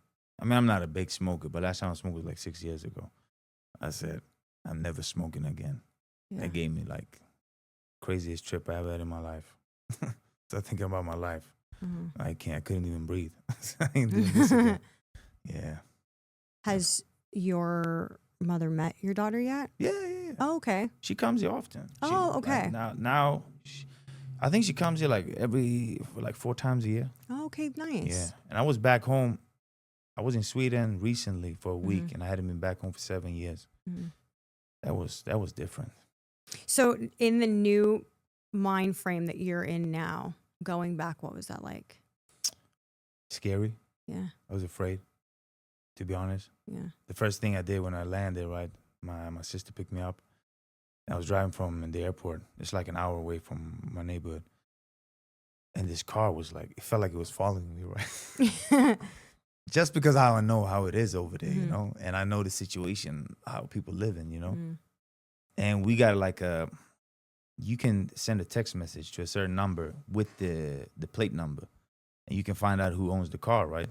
I mean, I'm not a big smoker, but last time I smoked was like 6 years ago. I said, I'm never smoking again. Yeah. That gave me like craziest trip I ever had in my life. So thinking about my life. I couldn't even breathe. I ain't doing this again. Yeah. Has your mother met your daughter yet? Yeah. Oh, okay. She comes here often. Okay. Like now I think she comes here like 4 times a year. Oh, okay, nice. Yeah. And I was back home. I was in Sweden recently for a week, and I hadn't been back home for 7 years. That was different. So So in the new mind frame that you're in now, going back, what was that like? Scary. Yeah. I was afraid, to be honest. Yeah. The first thing I did when I landed, right, my sister picked me up. I was driving from the airport. It's like an hour away from my neighborhood. And this car was like, it felt like it was following me, right? Just because I know how it is over there, you know? And I know the situation, how people live in, you know? And we got like you can send a text message to a certain number with the plate number. And you can find out who owns the car, right?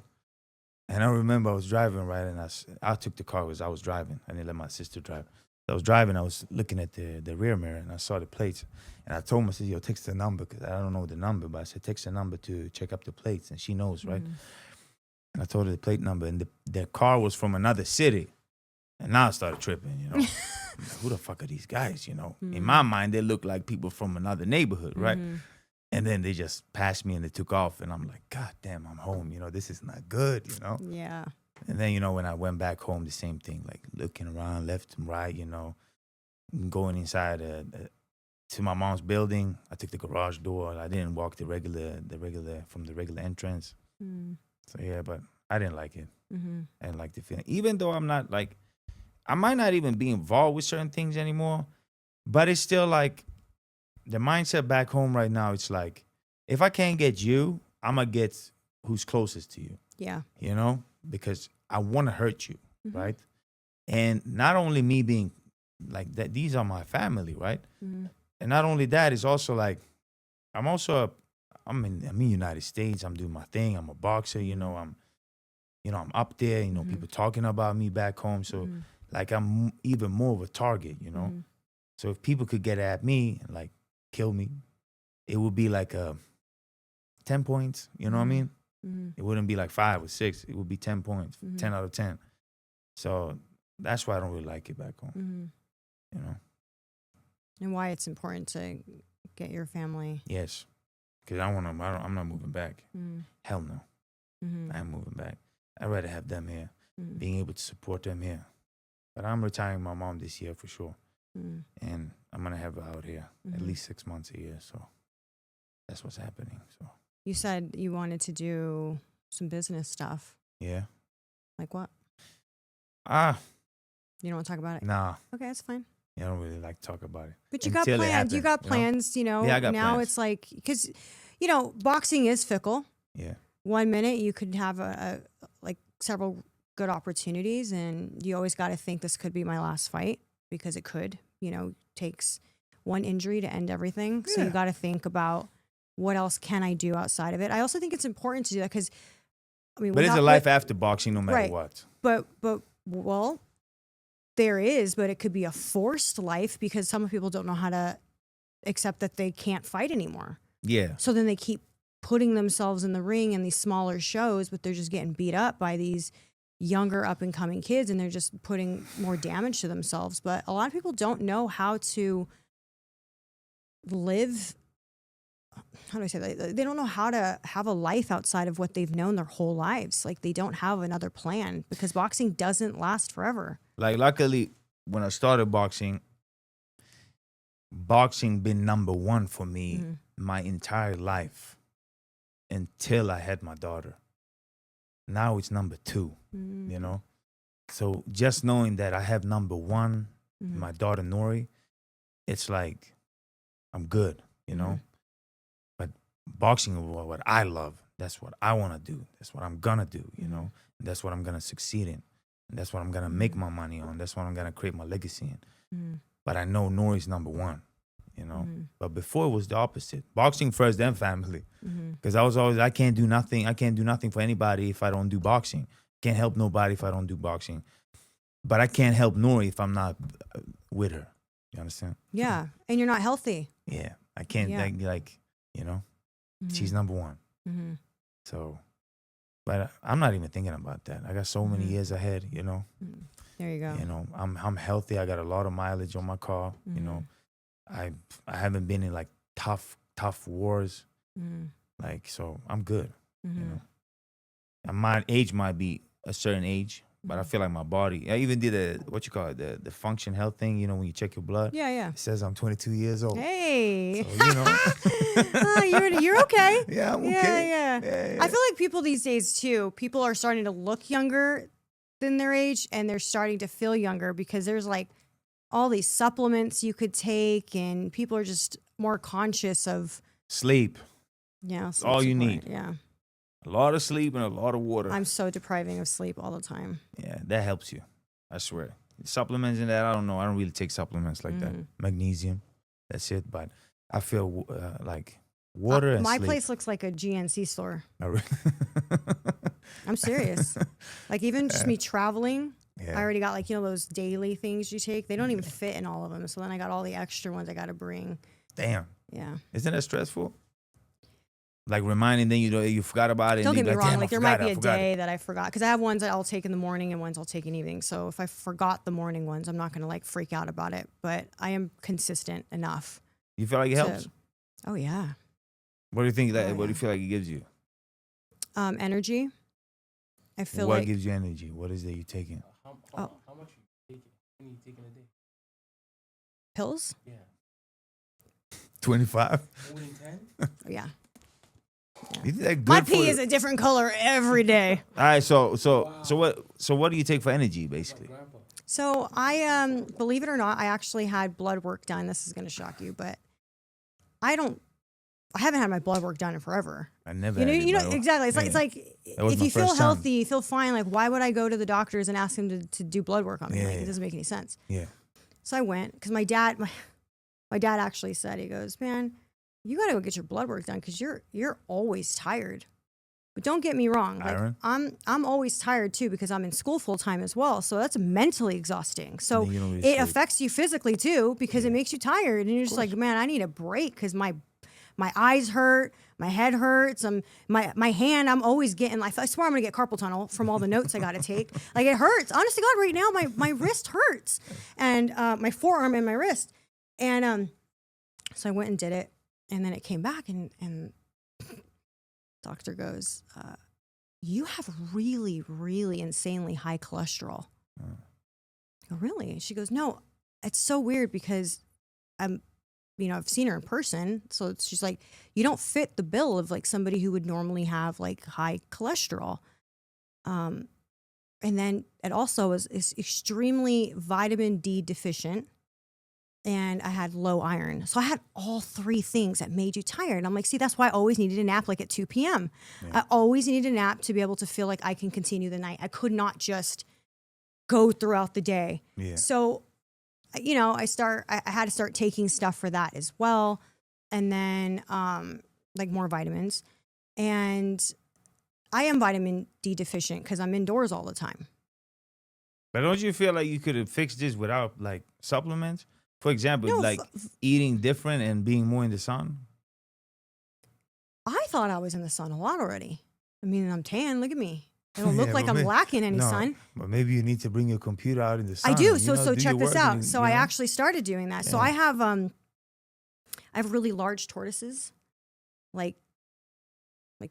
And I remember I was driving, right? And I took the car because I was driving. I didn't let my sister drive. I was driving, I was looking at the rear mirror, and I saw the plates. And I told myself, yo, text the number, because I don't know the number, but I said, text the number to check up the plates, and she knows, right? And I told her the plate number, and the car was from another city. And now I started tripping, you know. I'm like, who the fuck are these guys, you know? In my mind, they look like people from another neighborhood, right? And then they just passed me and they took off, and I'm like, God damn, I'm home, you know, this is not good, you know? Yeah. And then, you know, when I went back home, the same thing, like looking around left and right, you know, going inside to my mom's building. I took the garage door. I didn't walk from the regular entrance. So yeah, but I didn't like it. I didn't like the feeling. Even though I'm not like, I might not even be involved with certain things anymore, but it's still like the mindset back home right now. It's like, if I can't get you, I'm going to get who's closest to you. Yeah. You know, because I want to hurt you, right? And not only me being like that, these are my family, right? And not only that, it's also like, I'm in the United States. I'm doing my thing. I'm a boxer, you know, I'm up there, you know, people talking about me back home. So like, I'm even more of a target, you know? So if people could get at me and like kill me, it would be like 10 points, you know what I mean? It wouldn't be like 5 or 6. It would be 10 points, 10 out of 10. So that's why I don't really like it back home, you know? And why it's important to get your family. Yes, because I'm not moving back. Hell no. I'm moving back. I'd rather have them here, being able to support them here. But I'm retiring my mom this year for sure. And I'm going to have her out here at least 6 months a year. So that's what's happening. So you said you wanted to do some business stuff. Yeah. Like what? You don't want to talk about it? Nah. Okay, that's fine. Yeah, I don't really like to talk about it. But you got plans. You got plans, you know? Yeah, I got now plans. It's like, because, you know, boxing is fickle. Yeah. 1 minute you could have like several good opportunities, and you always got to think this could be my last fight, because it could, you know, takes one injury to end everything. So you got to think about, what else can I do outside of it? I also think it's important to do that, because, I mean, but it's a life after boxing, no matter what. But well, there is, but it could be a forced life, because some people don't know how to accept that they can't fight anymore. Yeah. So then they keep putting themselves in the ring in these smaller shows, but they're just getting beat up by these younger up and coming kids, and they're just putting more damage to themselves. But a lot of people don't know how to live. How do I say that? They don't know how to have a life outside of what they've known their whole lives. Like, they don't have another plan, because boxing doesn't last forever. Like, luckily, when I started boxing been number one for me my entire life until I had my daughter. Now it's number 2, you know? So just knowing that I have number 1, my daughter Nori, it's like, I'm good, you know? But boxing is what I love. That's what I want to do. That's what I'm going to do, you know? And that's what I'm going to succeed in. And that's what I'm going to make my money on. That's what I'm going to create my legacy in. But I know Nori's number 1, you know? But before it was the opposite. Boxing first, then family. Because I was always, I can't do nothing. I can't do nothing for anybody if I don't do boxing. Can't help nobody if I don't do boxing. But I can't help Nori if I'm not with her. You understand? Yeah. And you're not healthy. Yeah. I can't, like, you know? She's number 1. So, but I'm not even thinking about that. I got so many years ahead, you know? There you go. You know, I'm healthy. I got a lot of mileage on my car, you know? I haven't been in, like, tough wars. Like, so I'm good, you know? And my age might be a certain age, but I feel like my body. I even did the function health thing. You know, when you check your blood, Yeah. it says I'm 22 years old. Hey. So, you know. You're okay. Yeah, I'm okay. Yeah. I feel like people these days too, people are starting to look younger than their age, and they're starting to feel younger because there's like all these supplements you could take, and people are just more conscious of Sleep. Yeah. That's all you need. Yeah. A lot of sleep and a lot of water. I'm so depriving of sleep all the time. Yeah, that helps you. I swear. Supplements and that, I don't know. I don't really take supplements like that. Magnesium, that's it. But I feel like water and my sleep. place looks like a GNC store. Oh, really? I'm serious. Like even just me traveling, Yeah. I already got like, those daily things you take. They don't even fit in all of them. So then I got all the extra ones I got to bring. Damn. Yeah. Isn't that stressful? Like reminding them you forgot about it. Don't get me wrong. Damn, like there might be a day that I forgot, because I have ones that I'll take in the morning and ones I'll take in the evening. So if I forgot the morning ones, I'm not going to like freak out about it. But I am consistent enough. You feel like it helps? Oh yeah. What do you think What do you feel like it gives you? Energy. I feel what like. gives you energy? What is it you're taking? How much you take? How many you take in a day? Pills? Yeah. 25? More than 10? Yeah. You think that good My for pee is a different color every day. All right, so what do you take for energy basically? So I believe it or not, I actually had blood work done. This is going to shock you, but I haven't had my blood work done in forever. I never. You know exactly. It's like if you feel healthy, you feel fine. Like why would I go to the doctors and ask them to do blood work on me? Like, it doesn't make any sense. Yeah. So I went because my dad actually said, he goes, man, you got to go get your blood work done because you're always tired. But don't get me wrong, like I'm always tired too because I'm in school full time as well. So that's mentally exhausting. So it affects you physically too because it makes you tired, and you're just like, man, I need a break because my eyes hurt, my head hurts, my hand. I'm always getting. I swear I'm gonna get carpal tunnel from all the notes I got to take. Like it hurts. Honest to God, right now my wrist hurts, and my forearm and my wrist, and so I went and did it, and then it came back and. Doctor goes, you have really, really insanely high cholesterol. I go, really? And she goes, no, it's so weird because I've seen her in person. So she's like, you don't fit the bill of like somebody who would normally have like high cholesterol. And then it also is extremely vitamin D deficient. And I had low iron. So I had all three things that made you tired. I'm like, see, that's why I always needed a nap like at 2 p.m. Yeah. I always needed a nap to be able to feel like I can continue the night. I could not just go throughout the day. Yeah. So, I had to start taking stuff for that as well. And then like more vitamins. And I am vitamin D deficient because I'm indoors all the time. But don't you feel like you could have fixed this without like supplements? For example, eating different and being more in the sun? I thought I was in the sun a lot already. I mean, I'm tan. Look at me. I don't look like I'm lacking any sun. But maybe you need to bring your computer out in the sun. I do. So check this out. So I actually started doing that. Yeah. So I have really large tortoises, like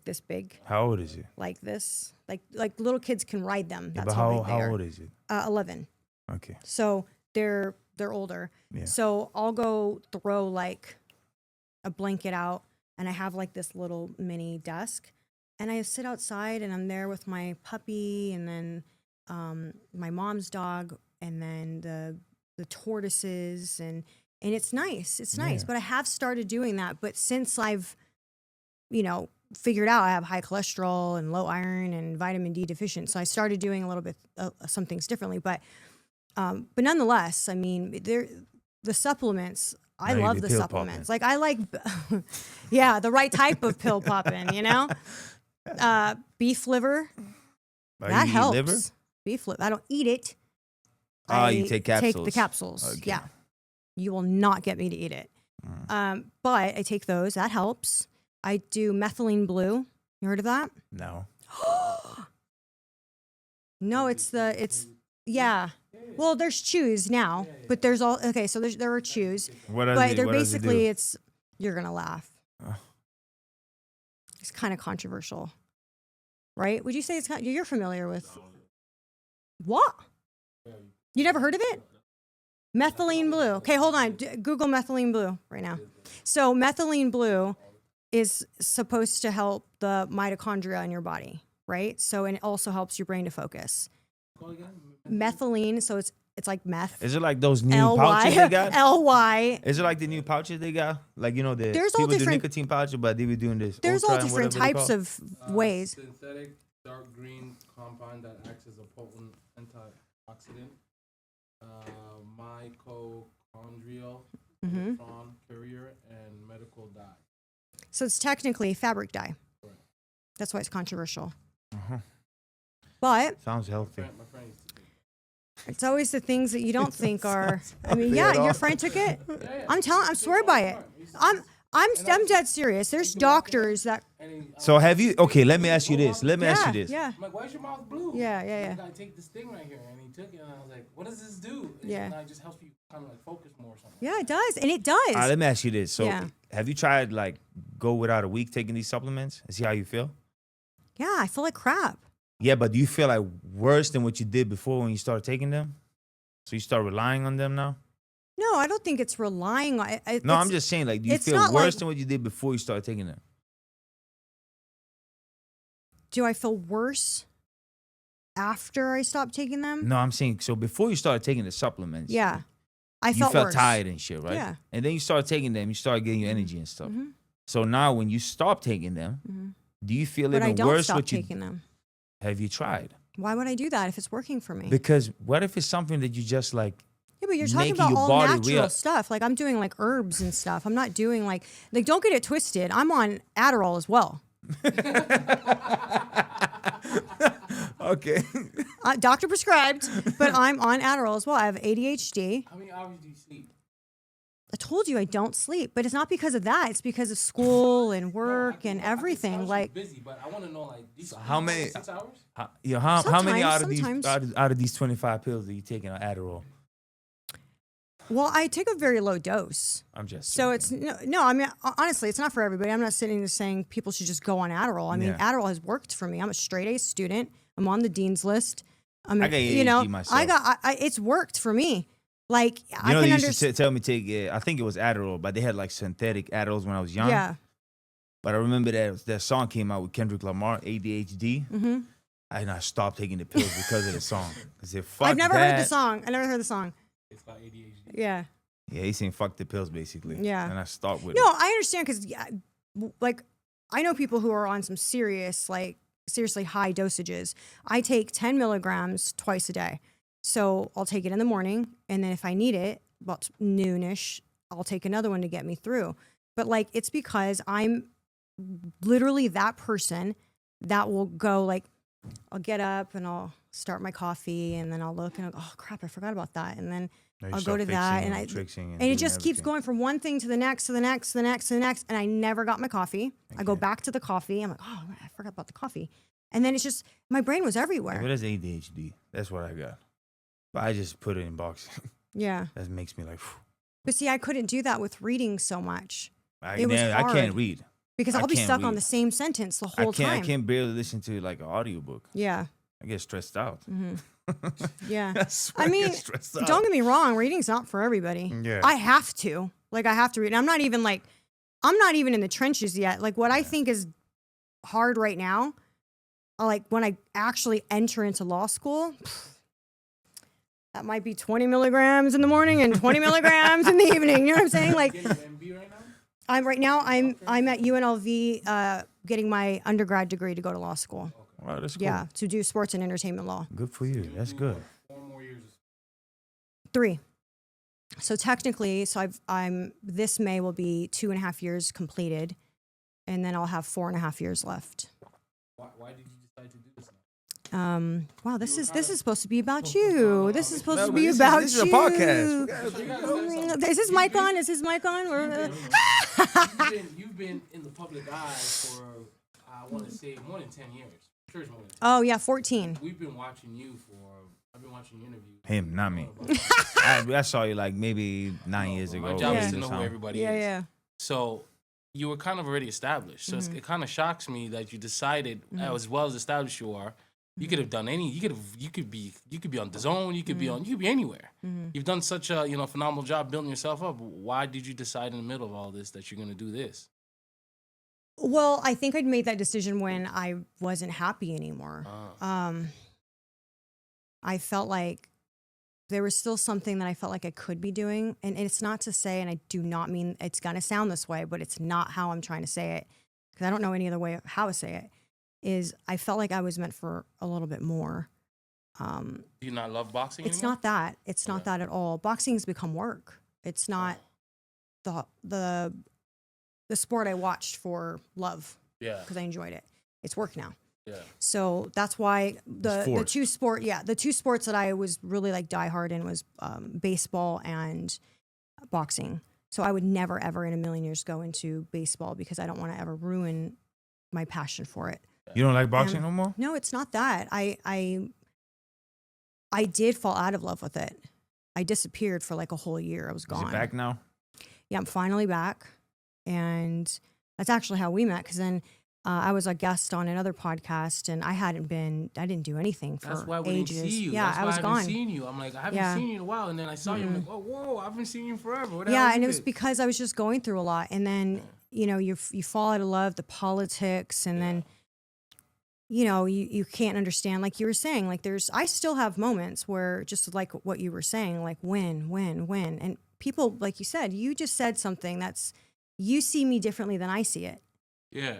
this big. How old is it? Like this. Like little kids can ride them. That's how old is it? 11. Okay. So they're older. Yeah. So I'll go throw like a blanket out, and I have like this little mini desk, and I sit outside and I'm there with my puppy, and then my mom's dog, and then the tortoises, and it's nice. It's nice. But I have started doing that. But since I've, figured out I have high cholesterol and low iron and vitamin D deficient, so I started doing a little bit some things differently. But nonetheless, I mean, the supplements, I love the supplements. Popping. Like I like, the right type of pill popping, beef liver, that helps. Liver? Beef liver. I don't eat it. You take capsules. Take the capsules. Okay. Yeah. You will not get me to eat it. But I take those. That helps. I do methylene blue. You heard of that? No. No, yeah. Well, there's chews now, but there's so there are chews. But they're basically you're gonna laugh. It's kind of controversial, right? Would you say you're familiar with? What? You never heard of it? Methylene blue. Okay, hold on. Google methylene blue right now. So methylene blue is supposed to help the mitochondria in your body, right? So, and it also helps your brain to focus. Methylene, so it's like meth. Is it like those new pouches they got? L-Y. Is it like the new pouches they got? Like, you know, the There's all people do different- nicotine pouches, but they be doing this. There's Ultra all and different whatever they types call it. of ways. Synthetic dark green compound that acts as a potent antioxidant. Mitochondrial electron carrier and medical dye. So it's technically fabric dye. Correct. That's why it's controversial. Uh-huh. But Sounds healthy. My friend used to take it. it's always the things that you don't think are. I mean, healthy at yeah, your all. friend took it. Yeah. I'm swear by it. I'm dead serious. There's doctors that. And he, So have you? Okay, let me ask you this. Let me ask you this. Yeah. I'm like, why is your mouth blue? Yeah. He's like, take this thing right here, and he took it, and I was like, what does this do? And Yeah. it just helps you kind of like focus more or something. Yeah, it does, and it does. All right, let me ask you this. So Yeah. have you tried like go without a week taking these supplements and see how you feel? Yeah, I feel like crap. Yeah, but do you feel like worse than what you did before when you started taking them? So you start relying on them now? No, I don't think it's relying on. No, I'm just saying, like, do you it's feel not worse like- than what you did before you started taking them? Do I feel worse after I stopped taking them? No, I'm saying, so before you started taking the supplements, Yeah, I you felt felt worse. tired and shit, right? Yeah. And then you started taking them, you started getting your energy and stuff. Mhm. So now when you stop taking them, Mhm. do you feel But I even don't worse stop what you taking them. have you tried? Why would I do that if it's working for me? Because what if it's something that you just like Yeah, but you're talking making about your all body natural real- stuff. Like I'm doing like herbs and stuff. I'm not doing like don't get it twisted. I'm on Adderall as well. Okay. Doctor prescribed, but I'm on Adderall as well. I have ADHD. How many hours do you sleep? I told you I don't sleep, but it's not because of that. It's because of school and work and everything. Like busy, but I want to know like these. how many- 6 hours? How many out of Sometimes. these out of these 25 pills are you taking on Adderall? well, I take a very low dose. I'm just So joking. it's no. I mean, honestly, it's not for everybody. I'm not sitting there saying people should just go on Adderall. I mean, Yeah. Adderall has worked for me. I'm a straight A student. I'm on the dean's list. I got ADHD myself. It's worked for me. Like I You know, can they used understand. to tell me take. I think it was Adderall, but they had like synthetic Adderalls when I was young. Yeah. But I remember that song came out with Kendrick Lamar, ADHD, Mm-hmm. and I stopped taking the pills because of the song. I said, "Fuck I've never that." heard the song. I never heard the song. It's got ADHD. Yeah. Yeah, he saying "fuck the pills" basically. Yeah. And I stopped with No, it. I understand because, like, I know people who are on some seriously high dosages. I take 10 milligrams twice a day. So I'll take it in the morning, and then if I need it, about noonish, I'll take another one to get me through. But, like, it's because I'm literally that person that will go, like, I'll get up and I'll start my coffee, and then I'll look and I'll go, oh, crap, I forgot about that. And then Now you I'll go start to that, fixing and tricksing it doing just keeps everything. going from one thing to the next, to the next, to the next, to the next, and I never got my coffee. I go Okay. back to the coffee. I'm like, oh, I forgot about the coffee. And then it's just, my brain was Yeah, everywhere. but that's ADHD. That's what I got. But I just put it in boxes. Yeah. That makes me like, But see, I couldn't do that with reading so much I It was can't hard. read. because I I'll be can't stuck on read. the same sentence the whole I time. can't barely listen to like an audiobook. Yeah. I get stressed out. Yeah. swear I mean, get stressed out. don't get me wrong, reading's not for everybody. Yeah. I have to. Like, I have to read. And I'm not even in the trenches yet. Like, what I think is hard right now, like when I actually enter into law school, that might be 20 milligrams in the morning and 20 milligrams in the evening. You know what I'm saying? Like, Getting an MB right now? I'm at UNLV getting my undergrad degree to go to law school. Wow, that's cool. Yeah, to do sports and entertainment law. Good for you. That's good. 4 more years. 3. So technically, I'm this May will be 2.5 years completed, and then I'll have 4.5 years left. Why did you decide to do this now? Wow, this is supposed to be about you. This is supposed No, to but be this is- about this is a you. podcast. Is his mic on? Is his mic on? You've been in the public eye for, I want to say, more than 10 years. Sure, it's more than 10. Oh yeah, 14. We've been watching you I've been watching your interviews. Him, not me. I saw you like maybe 9 years ago. My job Yeah. is to know who everybody Yeah, is. yeah. So you were kind of already established. So it kind of shocks me that you decided, as well as established you are, You could have done any. You could be on the zone. You could be anywhere. You've done such a phenomenal job building yourself up. Why did you decide in the middle of all this that you're going to do this? Well, I think I'd made that decision when I wasn't happy anymore. I felt like there was still something that I felt like I could be doing. And it's not to say, and I do not mean it's going to sound this way, but it's not how I'm trying to say it, because I don't know any other way of how to say it, is I felt like I was meant for a little bit more. Do you not love boxing It's anymore? not that. It's not that at all. Boxing has become work. It's not the sport I watched for love. Yeah. Because I enjoyed it. It's work now. Yeah. So that's why the two sports that I was really like diehard in was baseball and boxing. So I would never ever in a million years go into baseball because I don't want to ever ruin my passion for it. You don't like boxing no more? No, it's not that. I did fall out of love with it. I disappeared for like a whole year. I was gone. Is it back now? Yeah, I'm finally back. And that's actually how we met, because then I was a guest on another podcast, and I didn't do anything for That's why we ages. didn't see you. Yeah, That's why I was gone. I haven't seen you. I'm like, I haven't seen you in a while. And then I saw you. I'm like, oh, whoa, I haven't seen you forever. What the hell Yeah, is and it this? was because I was just going through a lot. And then, you fall out of love, the politics, and then, you can't understand, like you were saying, like I still have moments where, just like what you were saying, like when. And people, like you said, you just said something you see me differently than I see it. Yeah.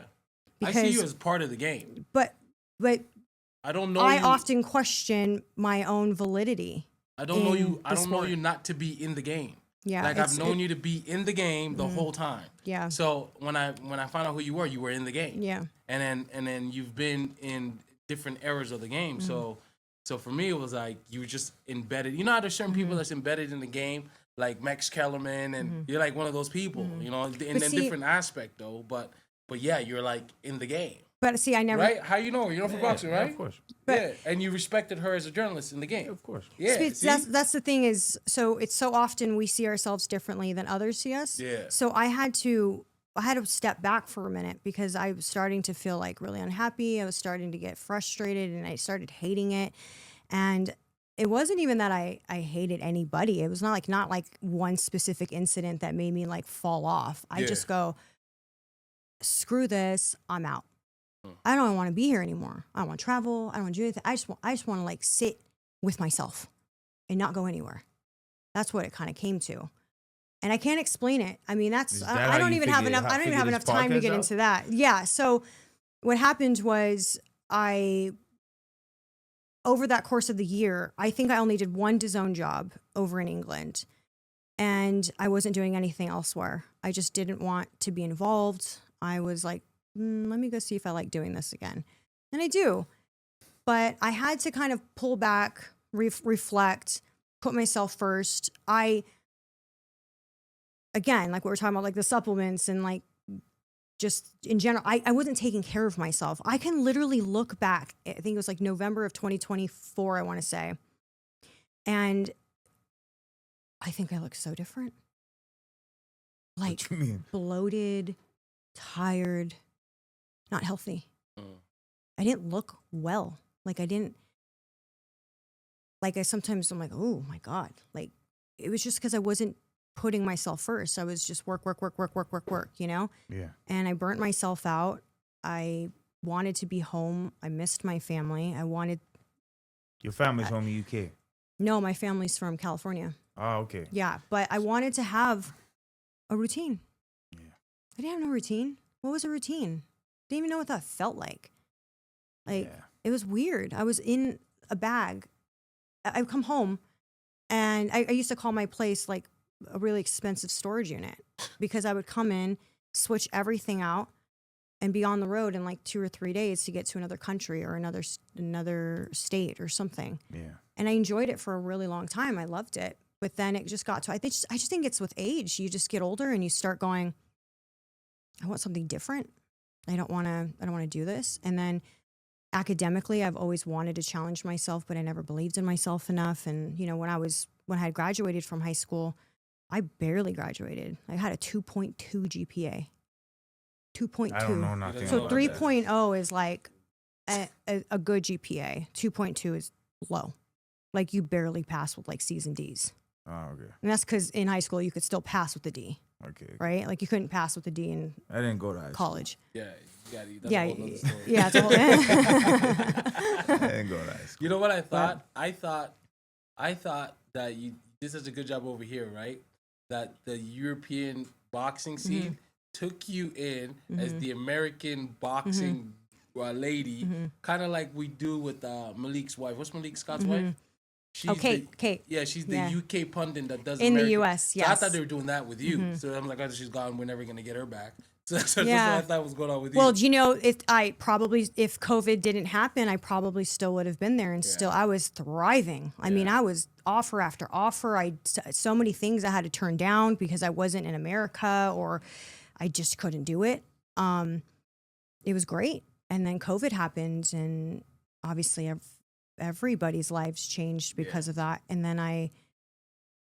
Because, I see you as part of the game. But I don't know. I often question my own validity. I don't know you. I the don't know sport. you not to be in the game. Yeah, like I've known you to be in the game the whole time. Yeah. So when I found out who you were in the game. Yeah. And then you've been in different eras of the game. So for me it was like you were just embedded. You know how there's certain people that's embedded in the game, like Max Kellerman, and you're like one of those people. In a different aspect though. But yeah, you're like in the game. But see, I never. Right? How you know her? You know for boxing, right? Of course. Yeah, and you respected her as a journalist in the game. Of course. Yeah. That's the thing is, so it's so often we see ourselves differently than others see us. Yeah. So I had to step back for a minute because I was starting to feel like really unhappy. I was starting to get frustrated, and I started hating it. And it wasn't even that I hated anybody. It was not like one specific incident that made me like fall off. I just go, screw this, I'm out. I don't want to be here anymore. I don't want to travel. I don't want to do anything. I just want to like sit with myself and not go anywhere. That's what it kind of came to. And I can't explain it. I mean, I don't even have enough time to get into that. Yeah. So what happened was over that course of the year, I think I only did one DAZN job over in England, and I wasn't doing anything elsewhere. I just didn't want to be involved. I was like, let me go see if I like doing this again. And I do. But I had to kind of pull back, reflect, put myself first. Again, like what we're talking about, like the supplements and like just in general, I wasn't taking care of myself. I can literally look back. I think it was like November of 2024, I want to say. And I think I look so different. Like What you mean? bloated, tired, not healthy. I didn't look well. Like sometimes I'm like, oh my God. Like it was just because I wasn't putting myself first. I was just work, Yeah. And I burnt myself out. I wanted to be home. I missed my family. Your family's home in the UK? No, my family's from California. Oh, okay. Yeah, but I wanted to have a routine. Yeah. I didn't have no routine. What was a routine? Didn't even know what that felt like. It was weird. I was in a bag. I'd come home, and I used to call my place like a really expensive storage unit because I would come in, switch everything out, and be on the road in like 2 or 3 days to get to another country or another state or something. Yeah. And I enjoyed it for a really long time. I loved it. But then it just got to, I just think it's with age. You just get older and you start going, I want something different. I don't want to do this. And then academically, I've always wanted to challenge myself, but I never believed in myself enough. And, when I had graduated from high school, I barely graduated. I had a 2.2 GPA. 2.2. I don't know nothing So about that. 3.0 is like a good GPA. 2.2 is low. Like you barely pass with like C's and D's. Oh, okay. And that's because in high school you could still pass with a D. Okay. Right? Like you couldn't pass with a D in I didn't go to high college. Yeah, you got that's Yeah, a whole other story. yeah. It's a whole, I didn't go to high school. You know what I thought? I thought that you did such a good job over here, right? That the European boxing scene took you in as the American boxing lady, kind of like we do with Malik's wife. What's Malik Scott's wife? She's Kate. Yeah, she's the UK pundit that does in American. the US. So Yes. I thought they were doing that with you. So I'm like, oh, she's gone. We're never gonna get her back. So that's what I thought was going on with you. Well, you know, if COVID didn't happen, I probably still would have been there, and still I was thriving. I mean, I was offer after offer. So many things I had to turn down because I wasn't in America or I just couldn't do it. It was great, and then COVID happened, and obviously everybody's lives changed because of that. And then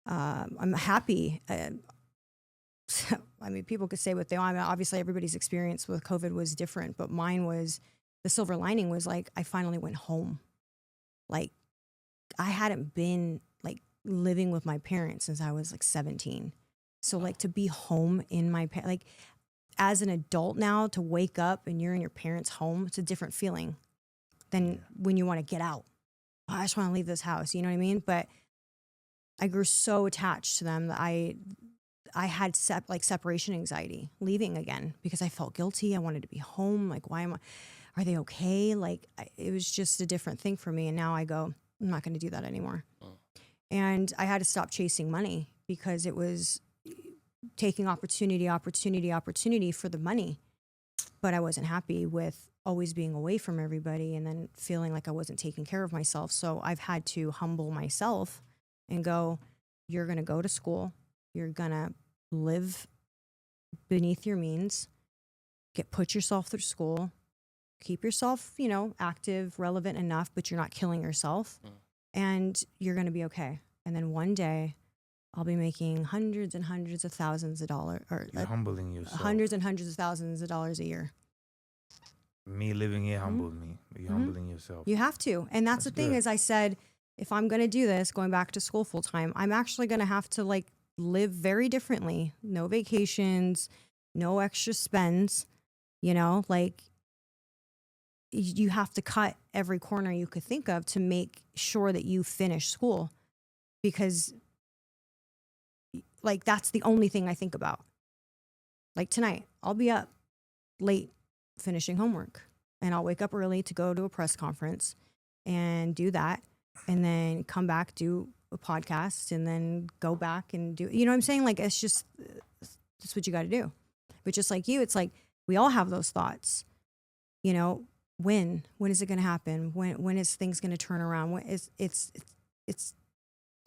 I'm happy. I mean, people could say what they want. I mean, obviously, everybody's experience with COVID was different, but mine was, the silver lining was like, I finally went home. Like, I hadn't been like living with my parents since I was like 17. So like to be home in like as an adult now, to wake up and you're in your parents' home, it's a different feeling than when you want to get out. Oh, I just want to leave this house. You know what I mean? But I grew so attached to them that I had separation anxiety leaving again because I felt guilty. I wanted to be home. Like, are they okay? Like, it was just a different thing for me. And now I go, I'm not going to do that anymore. Oh. And I had to stop chasing money because it was taking opportunity for the money. But I wasn't happy with always being away from everybody and then feeling like I wasn't taking care of myself. So I've had to humble myself and go, you're going to go to school. You're going to live beneath your means, put yourself through school, keep yourself, active, relevant enough, but you're not killing yourself, and you're going to be okay. And then one day I'll be making hundreds and hundreds of thousands of dollars, or you're humbling yourself. Hundreds and hundreds of thousands of dollars a year. Me living here humbled me. You're humbling yourself. You have to. And that's the thing, is I said, if I'm going to do this, going back to school full time, I'm actually going to have to live very differently. No vacations, no extra spends, you have to cut every corner you could think of to make sure that you finish school, because that's the only thing I think about. Like tonight, I'll be up late finishing homework, and I'll wake up early to go to a press conference and do that, and then come back, do a podcast, and then go back and do, you know what I'm saying? Like, it's just, that's what you got to do. But just like you, it's like, we all have those thoughts, when is it going to happen? When is things going to turn around? It's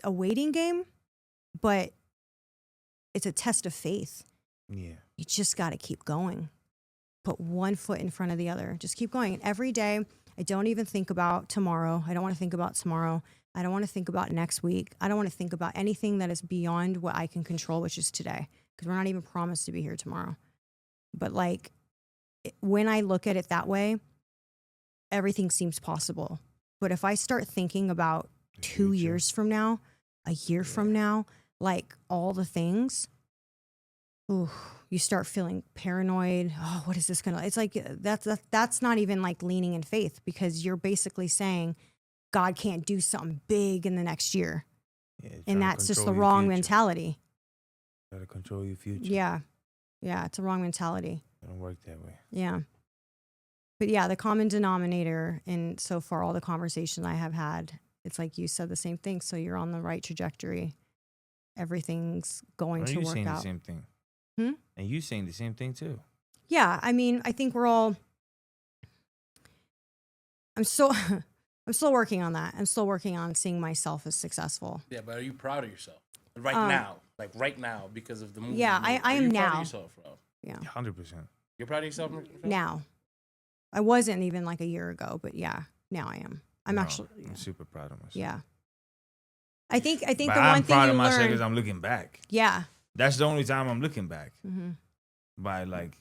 a waiting game, but it's a test of faith. Yeah. You just got to keep going. Put one foot in front of the other. Just keep going. And every day, I don't even think about tomorrow. I don't want to think about tomorrow. I don't want to think about next week. I don't want to think about anything that is beyond what I can control, which is today, because we're not even promised to be here tomorrow. But when I look at it that way, everything seems possible. But if I start thinking about 2 years from now, a year from now, all the things, you start feeling paranoid. Oh, what is this going to, it's like, that's not even leaning in faith, because you're basically saying God can't do something big in the next year. Yeah, and that's just the wrong mentality. Try to control your future. Yeah. Yeah. It's a wrong mentality. It don't work that way. Yeah. But yeah, the common denominator in so far all the conversations I have had, it's like you said the same thing. So you're on the right trajectory. Everything's going to work out. Are you saying the same thing? And you saying the same thing too? Yeah. I mean, I think we're all, I'm still working on that. I'm still working on seeing myself as successful. Yeah, but are you proud of yourself now? Right now, because of the movie? Yeah, I am now. Proud of yourself, bro? Yeah, 100%. You're proud of yourself now. I wasn't even a year ago, but yeah, now I am. I'm super proud of myself. Yeah. I think but the one I'm thing proud you of myself learn, because I'm looking back. Yeah. That's the only time I'm looking back. Mm-hmm. By look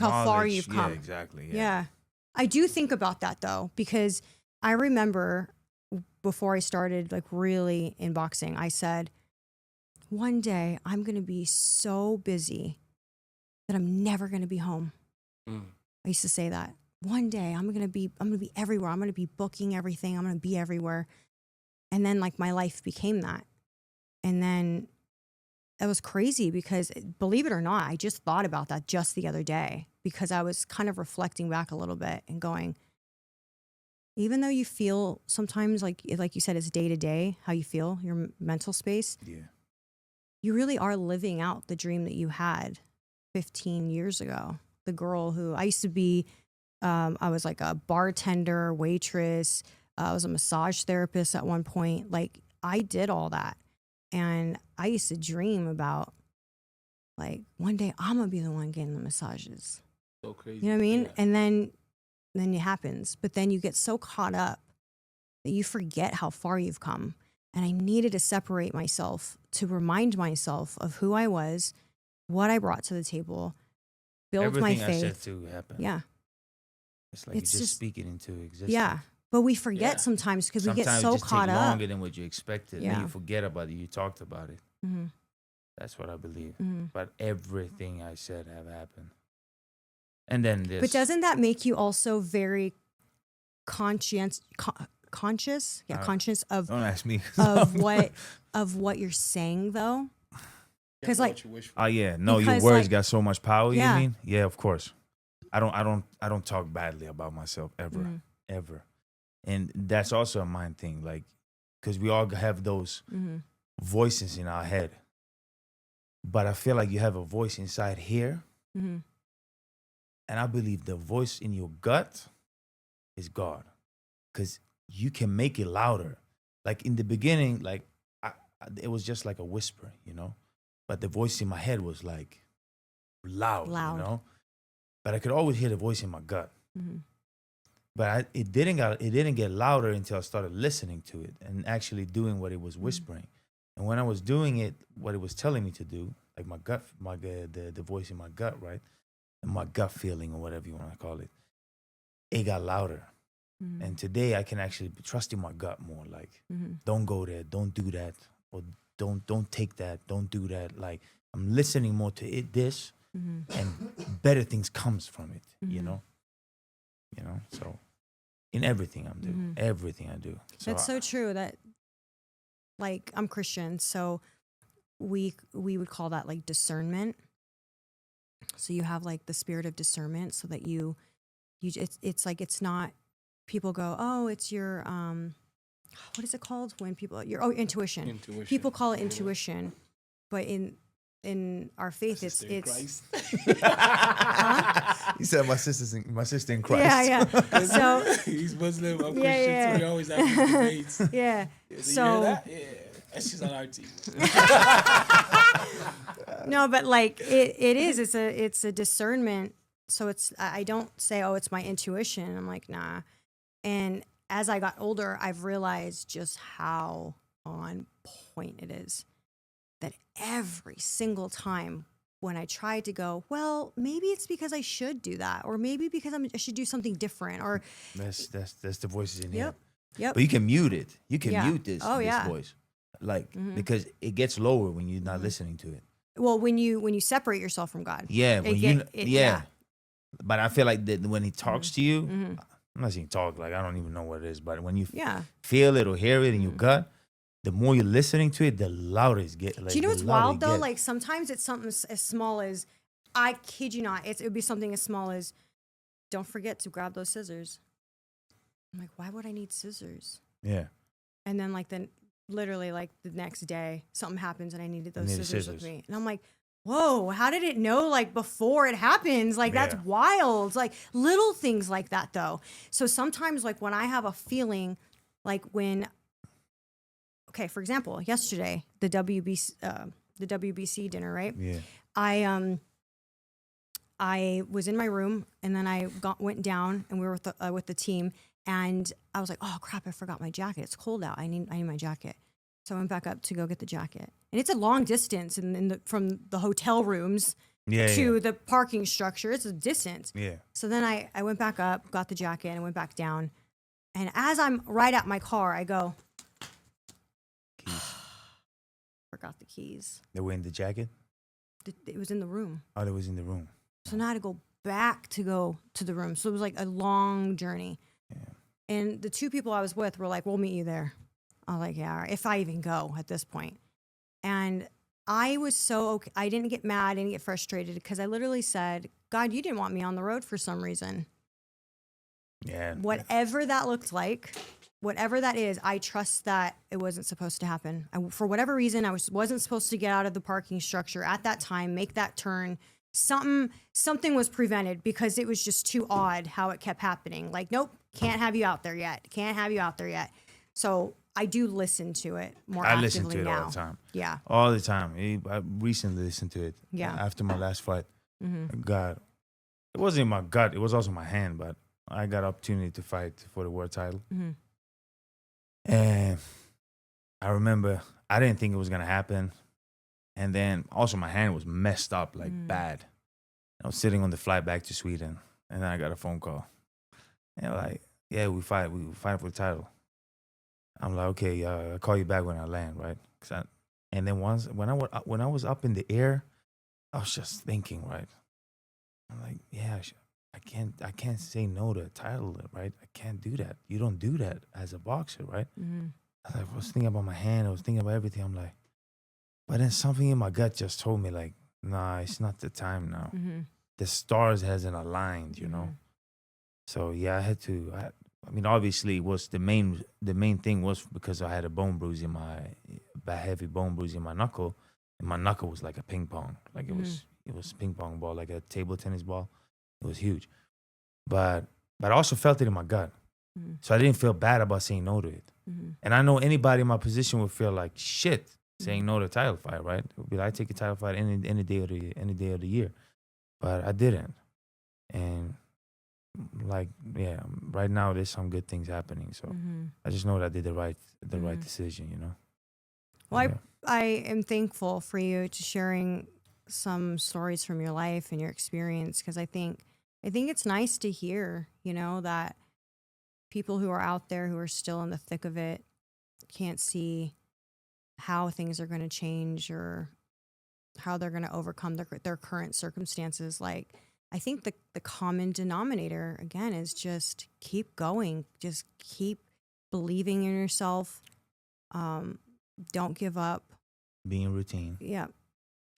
how far you've come. Yeah, exactly. Yeah. I do think about that though, because I remember before I started like really in boxing, I said, one day I'm going to be so busy that I'm never going to be home. I used to say that. One day I'm going to be everywhere. I'm going to be booking everything. I'm going to be everywhere. And then like my life became that. And then it was crazy because, believe it or not, I just thought about that just the other day because I was kind of reflecting back a little bit and going, even though you feel sometimes like you said, it's day to day, how you feel, your mental space. Yeah. You really are living out the dream that you had 15 years ago. The girl who I used to be, I was like a bartender, waitress. I was a massage therapist at one point. Like I did all that. And I used to dream about like one day I'm going to be the one getting the massages. So crazy. You know what I mean? Yeah. And then it happens. But then you get so caught up that you forget how far you've come. And I needed to separate myself to remind myself of who I was, what I brought to the table, build Everything my I faith. said to happen. Yeah. It's like It's you just just- speak it into existence. Yeah. But we forget Yeah. sometimes because we get Sometimes so it just caught take up. longer than what you expected. Yeah. Then you forget about it. You talked about it. Mhm. That's what I believe. Mhm. But everything I said have happened. And then this. But doesn't that make you also very conscious? Yeah, conscious of Don't ask me. of what you're saying though. Yeah, 'Cause, like- what you wish for. Oh yeah, no, your Because, words like- got so much power. Yeah. You mean? Yeah, of course. I don't talk badly about myself ever, Mhm. ever, and that's also a mind thing. Like, because we all have those Mhm. voices in our head, but I feel like you have a voice inside here, Mhm. and I believe the voice in your gut is God, because you can make it louder. Like in the beginning, like it was just like a whisper, you know, but the voice in my head was like loud. Loud. You know, but I could always hear the voice in my gut. Mhm. But it didn't get louder until I started listening to it and actually doing what it was whispering. And when I was doing it, what it was telling me to do, like my gut, the voice in my gut, right, and my gut feeling or whatever you want to call it, it got louder. Mhm. And today I can actually be trusting my gut more. Like, Mhm. don't go there, don't do that, or don't take that, don't do that. Like I'm listening more to it, this, Mhm. and better things comes from it. You Mhm. know. So in everything I'm doing, Mhm. everything I do. So That's so true. That, like, I'm Christian, so we would call that like discernment. So you have like the spirit of discernment, so that you it's like it's not. People go, oh, it's your what is it called when people intuition. Intuition. People call it intuition, but in our faith, Sister in Christ. He said my sister in Christ. Yeah, yeah. So He's Muslim. I'm Yeah, Christian. yeah. So we always have these debates. yeah, You hear so that? Yeah. That's just on our team. no, but like it is. It's a discernment. So I don't say, oh, it's my intuition. I'm like, nah. And as I got older, I've realized just how on point it is. That every single time when I tried to go, well, maybe it's because I should do that, or maybe because I should do something different, or That's the voices in here. Yep. But you can mute it. You can Yeah. mute this, Oh, this yeah. voice. Like Mhm. because it gets lower when you're not listening to it. Well, when you separate yourself from God. Yeah, It when get- you it- yeah. yeah. But I feel like that when he talks to you, Mhm. I'm not saying talk, like I don't even know what it is, but when you Yeah. feel it or hear it in your Mhm. gut, the more you're listening to it, the louder it gets. Like, Do you know the what's louder wild it though? gets. Like sometimes it's something as small as, I kid you not, it would be something as small as, don't forget to grab those scissors. I'm like, why would I need scissors? Yeah. And then literally the next day, something happens and I needed those needed scissors with scissors. me. And I'm like, whoa, how did it know before it happens? That's Yeah. wild. Like little things like that though. So sometimes when I have a feeling, okay, for example, yesterday, the WBC dinner, right? Yeah. I was in my room and then I went down and we were with the team and I was like, oh crap, I forgot my jacket. It's cold out. I need my jacket. So I went back up to go get the jacket. And it's a long distance from the hotel rooms to the parking structure. It's a distance. Yeah. So then I went back up, got the jacket, and went back down. And as I'm right at my car, I go, forgot the keys. They were in the jacket? It was in the room. Oh, they was in the room. So now I had to go back to the room. So it was like a long journey. Yeah. And the two people I was with were like, we'll meet you there. I was like, yeah, if I even go at this point. And I was so okay. I didn't get mad, I didn't get frustrated because I literally said, God, you didn't want me on the road for some reason. Yeah. Whatever that looked like, whatever that is, I trust that it wasn't supposed to happen. For whatever reason, I wasn't supposed to get out of the parking structure at that time, make that turn. Something was prevented because it was just too odd how it kept happening. Like, nope, can't have you out there yet. Can't have you out there yet. So I do listen to it more actively now. I listen to it all the time. Yeah. All the time. I recently listened to it. Yeah. After my last fight. Mm-hmm. God, it wasn't in my gut. It was also my hand, but I got opportunity to fight for the world title. Mm-hmm. And I remember I didn't think it was going to happen. And then also my hand was messed up, like bad. I was sitting on the flight back to Sweden, and then I got a phone call. And like, yeah, we fight for the title. I'm like, okay, I'll call you back when I land, right? And then once when I was up in the air, I was just thinking, right? I'm like, yeah, I can't say no to a title, right? I can't do that. You don't do that as a boxer, right? Mm-hmm. I was thinking about my hand. I was thinking about everything. I'm like, but then something in my gut just told me, like, nah, it's not the time now. Mm-hmm. The stars hasn't aligned, you know? So, yeah, I had to. I mean, obviously, it was the main thing was because I had a bone bruise a heavy bone bruise in my knuckle. And my knuckle was like a ping pong. Like, it was a ping pong ball, like a table tennis ball. It was huge. But I also felt it in my gut. Mm-hmm. So I didn't feel bad about saying no to it. Mm-hmm. And I know anybody in my position would feel like shit saying no to a title fight, right? It would be like, I take a title fight any day of the year. But I didn't. And like, yeah, right now there's some good things happening. So I just know that I did the right decision, you know? Well, yeah. I am thankful for you to sharing some stories from your life and your experience, because I think it's nice to hear, you know, that people who are out there who are still in the thick of it can't see how things are going to change or how they're going to overcome their current circumstances. Like, I think the common denominator, again, is just keep going. Just keep believing in yourself. Don't give up. Be in routine. Yeah.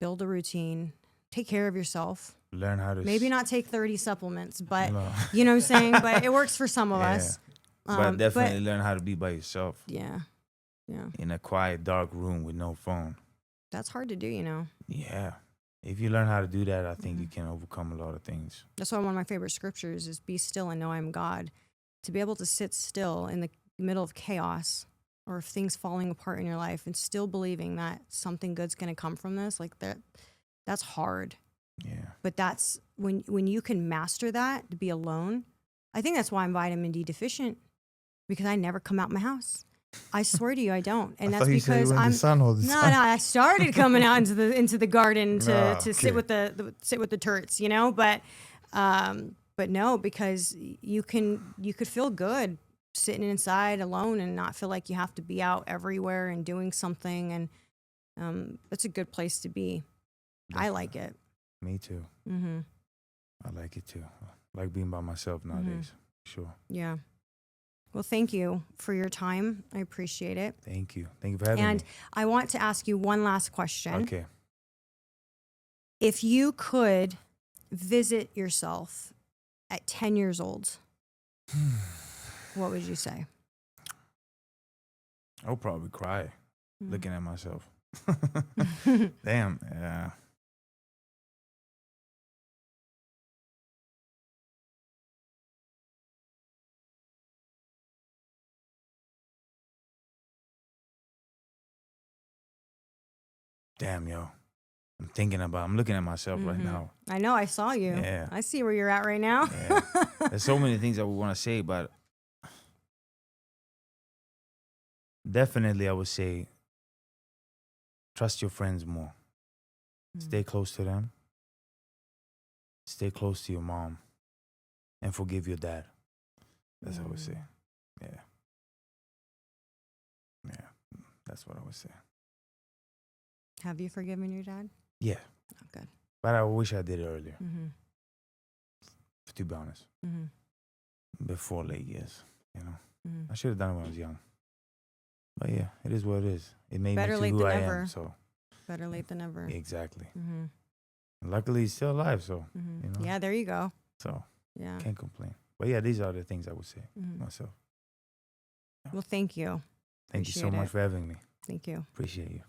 Build a routine. Take care of yourself. Learn how to... Maybe not take 30 supplements, but you know what I'm saying? But it works for some of us. But definitely learn how to be by yourself. Yeah. Yeah. In a quiet, dark room with no phone. That's hard to do, you know? Yeah. If you learn how to do that, I think you can overcome a lot of things. That's why one of my favorite scriptures is be still and know I am God. To be able to sit still in the middle of chaos or things falling apart in your life and still believing that something good's going to come from this, like that's hard. Yeah. But that's when you can master that, to be alone. I think that's why I'm vitamin D deficient, because I never come out my house. I swear to you, I don't, and that's because I'm no. I started coming out into the garden to sit with the turts, you know. But no, because you could feel good sitting inside alone and not feel like you have to be out everywhere and doing something, and that's a good place to be. Definitely. I like it. Me too. Mm-hmm. I like it too. I like being by myself nowadays. Sure. Yeah. Well, thank you for your time. I appreciate it. Thank you. Thank you for having me. And I want to ask you one last question. Okay. If you could visit yourself at 10 years old, what would you say? I would probably cry looking at myself. Damn. Yeah. Damn, yo. I'm looking at myself right now. I know, I saw you. Yeah. I see where you're at right now. Yeah. There's so many things I would want to say, but definitely I would say trust your friends more. Stay close to them. stay close to your mom, and forgive your dad. That's what I would say. Yeah. Yeah. That's what I would say. Have you forgiven your dad? Yeah. Oh, good. But I wish I did it earlier, Mm-hmm. to be honest. Mm-hmm. Before late years, you know. Mm-hmm. I should have done it when I was young. But yeah, it is what it is. It made Better me late to who than I never. am. So Better late than never. exactly. Mm-hmm. Luckily, he's still alive. So Mm-hmm. you know. Yeah, there you go. So Yeah. can't complain. But yeah, these are the things I would say Mm-hmm. myself. Well, thank you. Thank you so Appreciate much it. for having me. Thank you. Appreciate you.